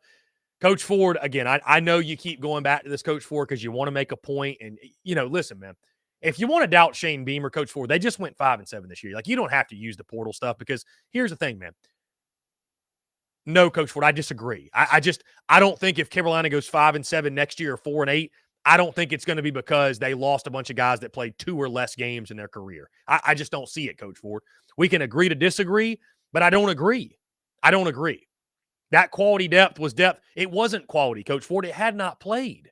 Coach Ford, again, I know you keep going back to this, Coach Ford, because you want to make a point. And, listen, man, if you want to doubt Shane Beamer, Coach Ford, they just went 5-7 this year. Like, you don't have to use the portal stuff because here's the thing, man. No, Coach Ford, I disagree. I don't think if Carolina goes 5-7 next year or 4-8, I don't think it's going to be because they lost a bunch of guys that played 2 or less games in their career. I just don't see it, Coach Ford. We can agree to disagree, but I don't agree. That quality depth was depth. It wasn't quality, Coach Ford. It had not played.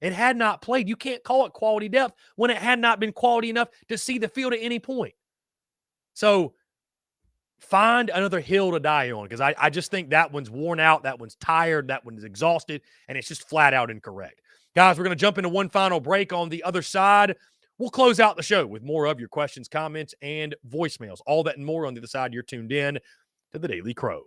You can't call it quality depth when it had not been quality enough to see the field at any point. So find another hill to die on, because I just think that one's worn out, that one's tired, that one's exhausted, and it's just flat out incorrect. Guys, we're going to jump into one final break. On the other side, we'll close out the show with more of your questions, comments, and voicemails. All that and more on the other side. You're tuned in to The Daily Crow.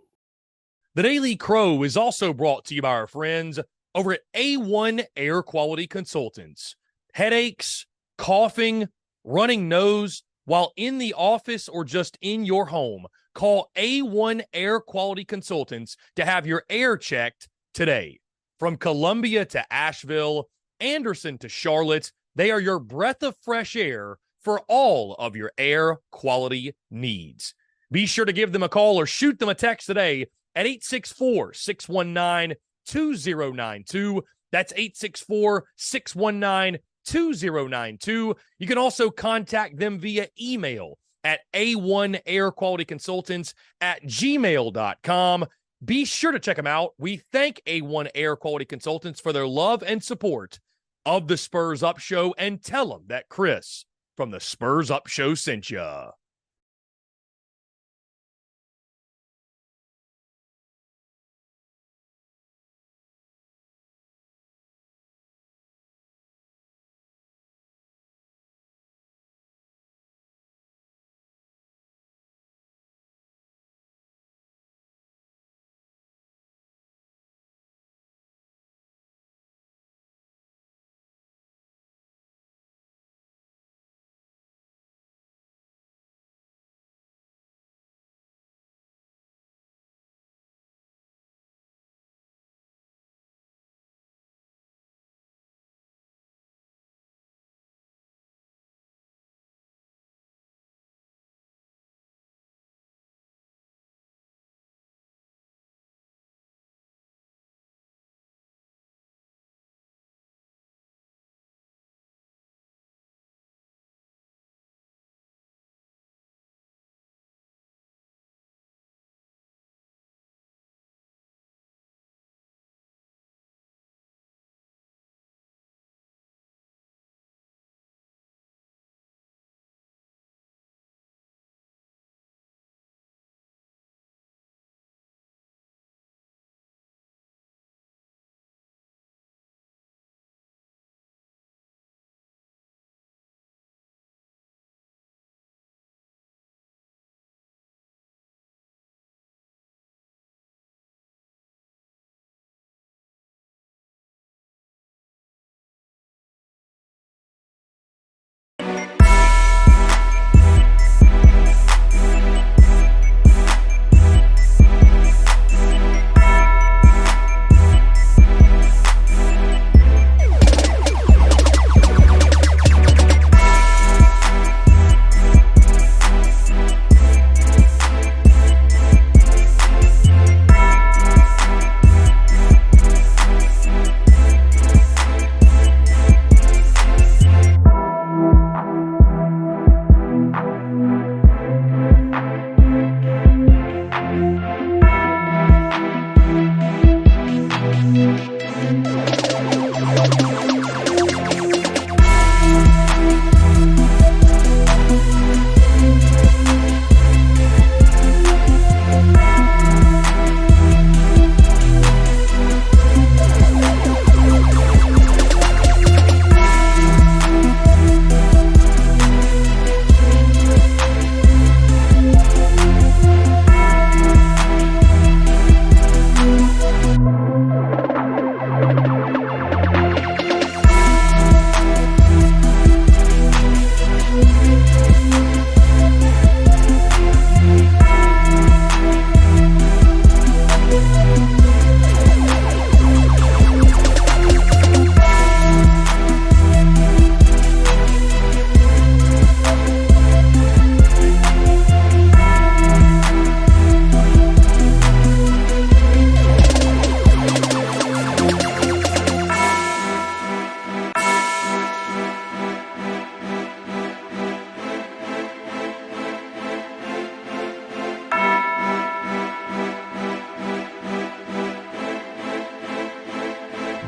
The Daily Crow is also brought to you by our friends over at A1 Air Quality Consultants. Headaches, coughing, running nose while in the office or just in your home, call A1 Air Quality Consultants to have your air checked today. From Columbia to Asheville, Anderson to Charlotte, they are your breath of fresh air for all of your air quality needs. Be sure to give them a call or shoot them a text today at 864-619-2092. That's 864-619-2092. You can also contact them via email at a1airqualityconsultants@gmail.com. Be sure to check them out. We thank A1 Air Quality Consultants for their love and support of the Spurs Up Show, and tell them that Chris from the Spurs Up Show sent ya.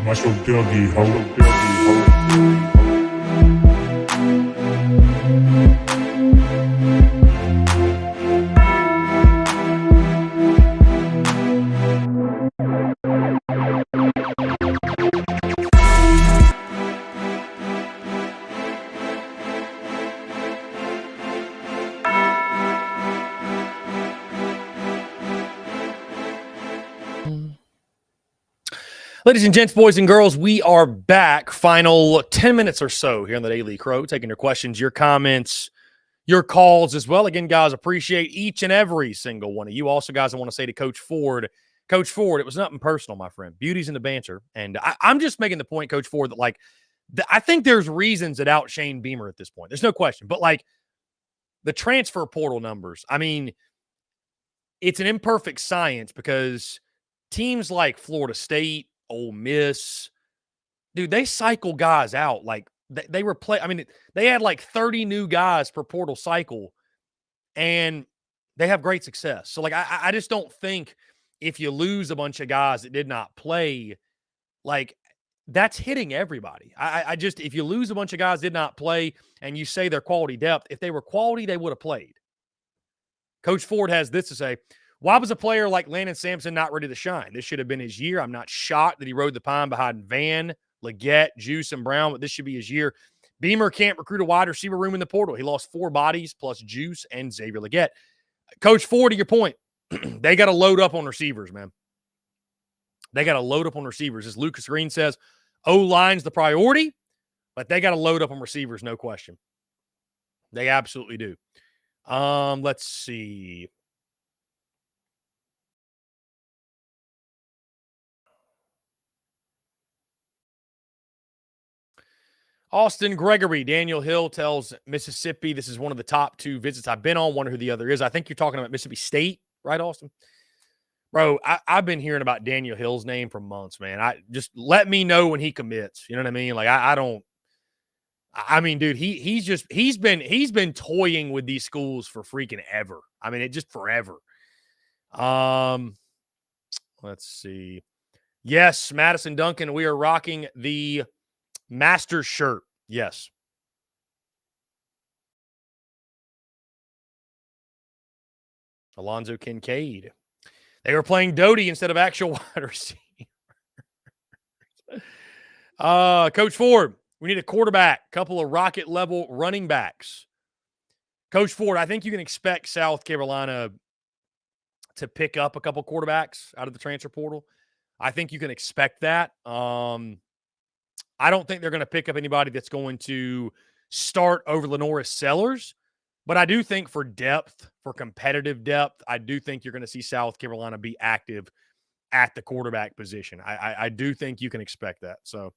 Muscle Dougie, ho. Ladies and gents, boys and girls, we are back. Final 10 minutes or so here on the Daily Crow, taking your questions, your comments, your calls as well. Again, guys, appreciate each and every single one of you. Also, guys, I want to say to Coach Ford, it was nothing personal, my friend. Beauty's in the banter. And I'm just making the point, Coach Ford, that I think there's reasons that out Shane Beamer at this point. There's no question. But the transfer portal numbers, I mean, it's an imperfect science because teams like Florida State, Ole Miss, dude, they cycle guys out. They replace. I mean, they had 30 new guys per portal cycle, and they have great success. So, I just don't think if you lose a bunch of guys that did not play, that's hitting everybody. I just, if you lose a bunch of guys that did not play, and you say they're quality depth, if they were quality, they would have played. Coach Ford has this to say. Why was a player like Landon Sampson not ready to shine? This should have been his year. I'm not shocked that he rode the pine behind Van, Leggett, Juice, and Brown, but this should be his year. Beamer can't recruit a wide receiver room in the portal. He lost 4 bodies plus Juice and Xavier Leggett. Coach Ford, to your point, they got to load up on receivers, man. They got to load up on receivers. As Lucas Green says, O-line's the priority, but they got to load up on receivers, no question. They absolutely do. Let's see. Austin Gregory, Daniel Hill tells Mississippi this is one of the top 2 visits I've been on. Wonder who the other is. I think you're talking about Mississippi State, right, Austin? Bro, I've been hearing about Daniel Hill's name for months, man. I just let me know when he commits. You know what I mean? I mean, dude, he's been toying with these schools for freaking ever. I mean, it just forever. Let's see. Yes, Madison Duncan, we are rocking the Master shirt. Yes. Alonzo Kincaid. They were playing Doty instead of actual wide receiver. Coach Ford, we need a quarterback, couple of rocket level running backs. Coach Ford, I think you can expect South Carolina to pick up a couple quarterbacks out of the transfer portal. I think you can expect that. I don't think they're going to pick up anybody that's going to start over Lenoris Sellers, but I do think for depth, for competitive depth, I do think you're going to see South Carolina be active at the quarterback position. I do think you can expect that. So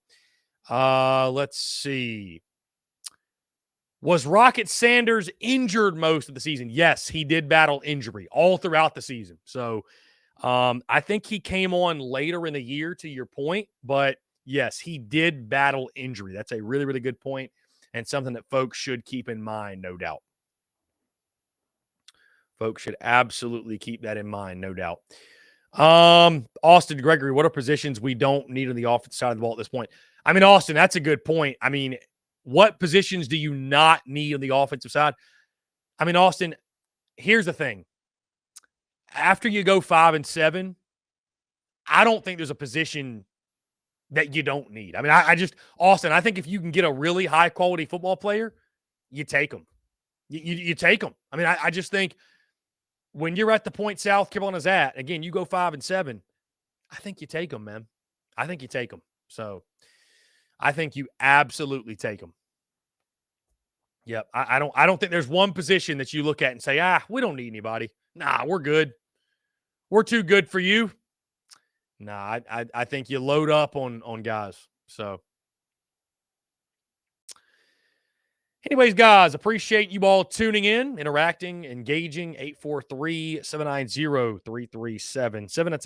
let's see. Was Rocket Sanders injured most of the season? Yes, he did battle injury all throughout the season. So I think he came on later in the year, to your point, but yes, he did battle injury. That's a really, really good point and something that folks should keep in mind, no doubt. Folks should absolutely keep that in mind, no doubt. Austin Gregory, what are positions we don't need on the offensive side of the ball at this point? I mean, Austin, that's a good point. I mean, what positions do you not need on the offensive side? I mean, Austin, here's the thing. After you go 5-7, I don't think there's a position that you don't need. I mean, Austin, I think if you can get a really high quality football player, you take them. You take them. I mean, I just think when you're at the point South Carolina's at, again, you go 5-7, I think you take them, man. I think you take them. So I think you absolutely take them. Yep. I don't think there's one position that you look at and say, we don't need anybody. Nah, we're good. We're too good for you. Nah, I think you load up on guys. So anyways, guys, appreciate you all tuning in, interacting, engaging. 843-790-3377. That's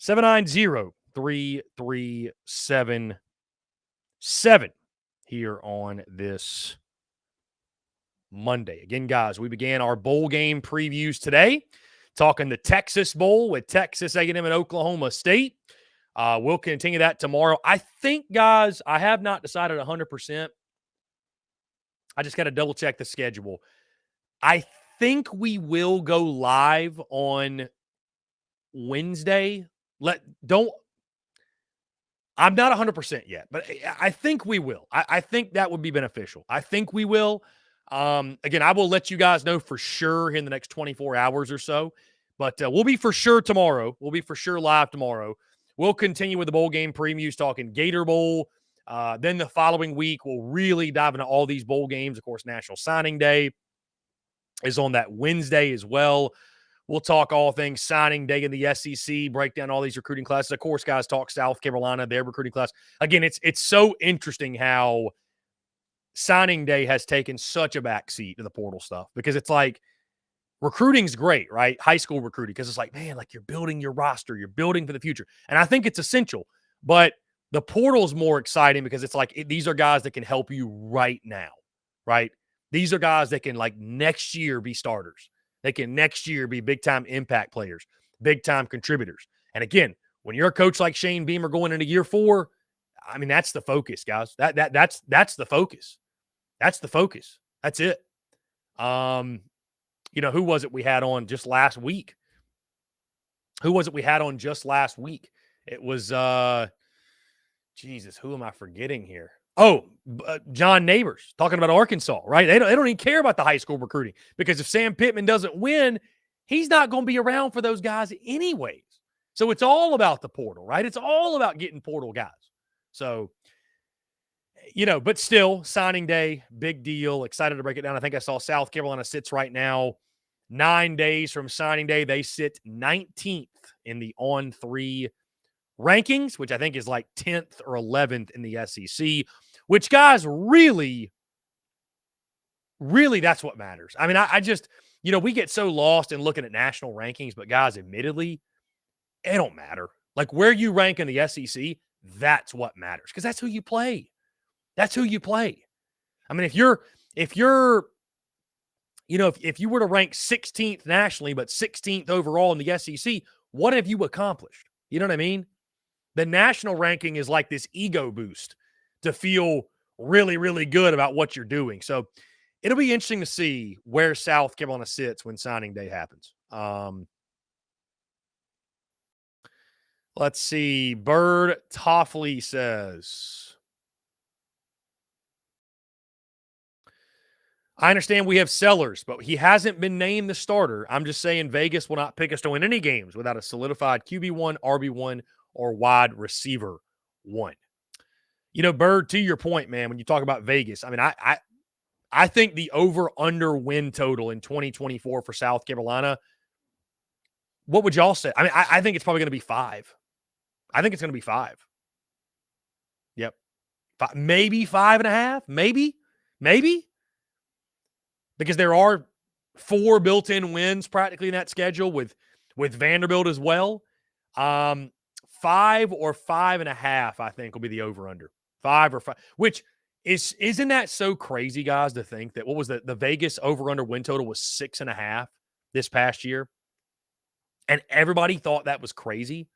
843-790-3377 here on this Monday. Again, guys, we began our bowl game previews today, talking the Texas Bowl with Texas A&M and Oklahoma State. We'll continue that tomorrow. I think, guys, I have not decided 100%. I just got to double check the schedule. I think we will go live on Wednesday. I'm not 100% yet, but I think we will. I think that would be beneficial. I think we will. Again, I will let you guys know for sure in the next 24 hours or so, but we'll be for sure tomorrow. We'll be for sure live tomorrow. We'll continue with the bowl game previews, talking Gator Bowl. Then the following week, we'll really dive into all these bowl games. Of course, National Signing Day is on that Wednesday as well. We'll talk all things signing day in the SEC, break down all these recruiting classes. Of course, guys, talk South Carolina, their recruiting class. Again, it's so interesting how signing day has taken such a backseat to the portal stuff, because it's like recruiting's great, right? High school recruiting, because it's like, man, like you're building your roster, you're building for the future. And I think it's essential. But the portal's more exciting because it's like these are guys that can help you right now, right? These are guys that can, like, next year be starters. They can next year be big-time impact players, big-time contributors. And again, when you're a coach like Shane Beamer going into year 4, I mean, that's the focus, guys. That's the focus. That's the focus. That's it. Who was it we had on just last week? It was Jesus, who am I forgetting here? Oh, John Neighbors talking about Arkansas, right? They don't even care about the high school recruiting, because if Sam Pittman doesn't win, he's not going to be around for those guys anyways. So it's all about the portal, right? It's all about getting portal guys. So, but still, signing day, big deal. Excited to break it down. I think I saw South Carolina sits right now 9 days from signing day. They sit 19th in the On3 rankings, which I think is like 10th or 11th in the SEC, which, guys, really, really, that's what matters. I mean, I just, we get so lost in looking at national rankings, but guys, admittedly, it don't matter. Like, where you rank in the SEC, that's what matters, because that's who you play. That's who you play. I mean, if you were to rank 16th nationally, but 16th overall in the SEC, what have you accomplished? You know what I mean? The national ranking is like this ego boost to feel really, really good about what you're doing. So it'll be interesting to see where South Carolina sits when signing day happens. Let's see. Bird Toffley says, I understand we have Sellers, but he hasn't been named the starter. I'm just saying Vegas will not pick us to win any games without a solidified QB1, RB1, or wide receiver 1. Bird, to your point, man, when you talk about Vegas, I mean, I think the over-under win total in 2024 for South Carolina, what would y'all say? I mean, I think it's probably going to be 5. I think it's going to be 5. Yep. Maybe 5.5. Maybe. Because there are 4 built-in wins practically in that schedule with Vanderbilt as well. 5 or 5.5, I think, will be the over-under. 5 or 5, which isn't that so crazy, guys, to think that what was the Vegas over-under win total was 6.5 this past year, and everybody thought that was crazy.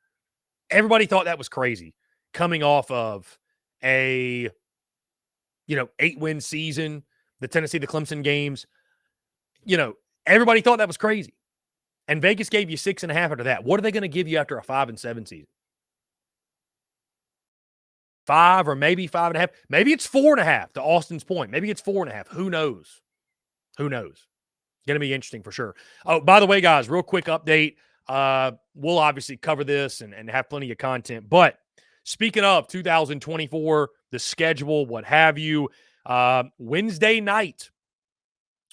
Everybody thought that was crazy coming off of a 8-win season, the Tennessee, the Clemson games. Everybody thought that was crazy, and Vegas gave you 6.5 after that. What are they going to give you after a 5-7 season? 5 or maybe 5.5. Maybe it's 4.5 to Austin's point. Maybe it's 4.5. Who knows? Going to be interesting for sure. Oh, by the way, guys, real quick update. We'll obviously cover this and have plenty of content. But speaking of 2024, the schedule, what have you, Wednesday night,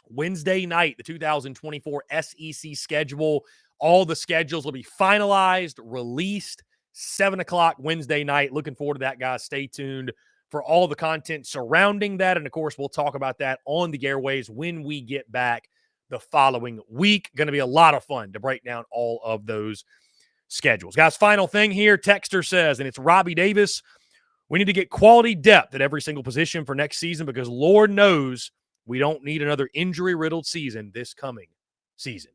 the 2024 SEC schedule. All the schedules will be finalized, released 7 o'clock Wednesday night. Looking forward to that, guys. Stay tuned for all the content surrounding that. And, of course, we'll talk about that on the airways when we get back the following week. Going to be a lot of fun to break down all of those schedules. Guys, final thing here. Texter says, and it's Robbie Davis, we need to get quality depth at every single position for next season, because Lord knows we don't need another injury-riddled season this coming season.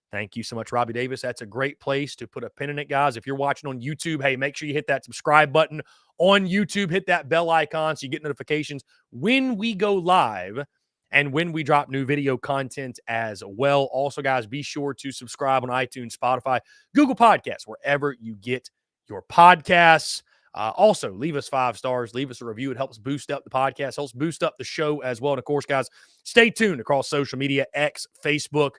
Thank you so much, Robbie Davis. That's a great place to put a pin in it, guys. If you're watching on YouTube, hey, make sure you hit that subscribe button on YouTube. Hit that bell icon so you get notifications when we go live and when we drop new video content as well. Also, guys, be sure to subscribe on iTunes, Spotify, Google Podcasts, wherever you get your podcasts. Also, leave us 5 stars, leave us a review. It helps boost up the podcast, helps boost up the show as well. And of course, guys, stay tuned across social media, X, Facebook,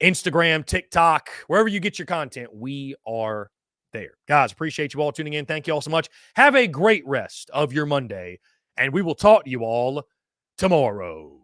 Instagram, TikTok, wherever you get your content, we are there. Guys, appreciate you all tuning in. Thank you all so much. Have a great rest of your Monday, and we will talk to you all tomorrow.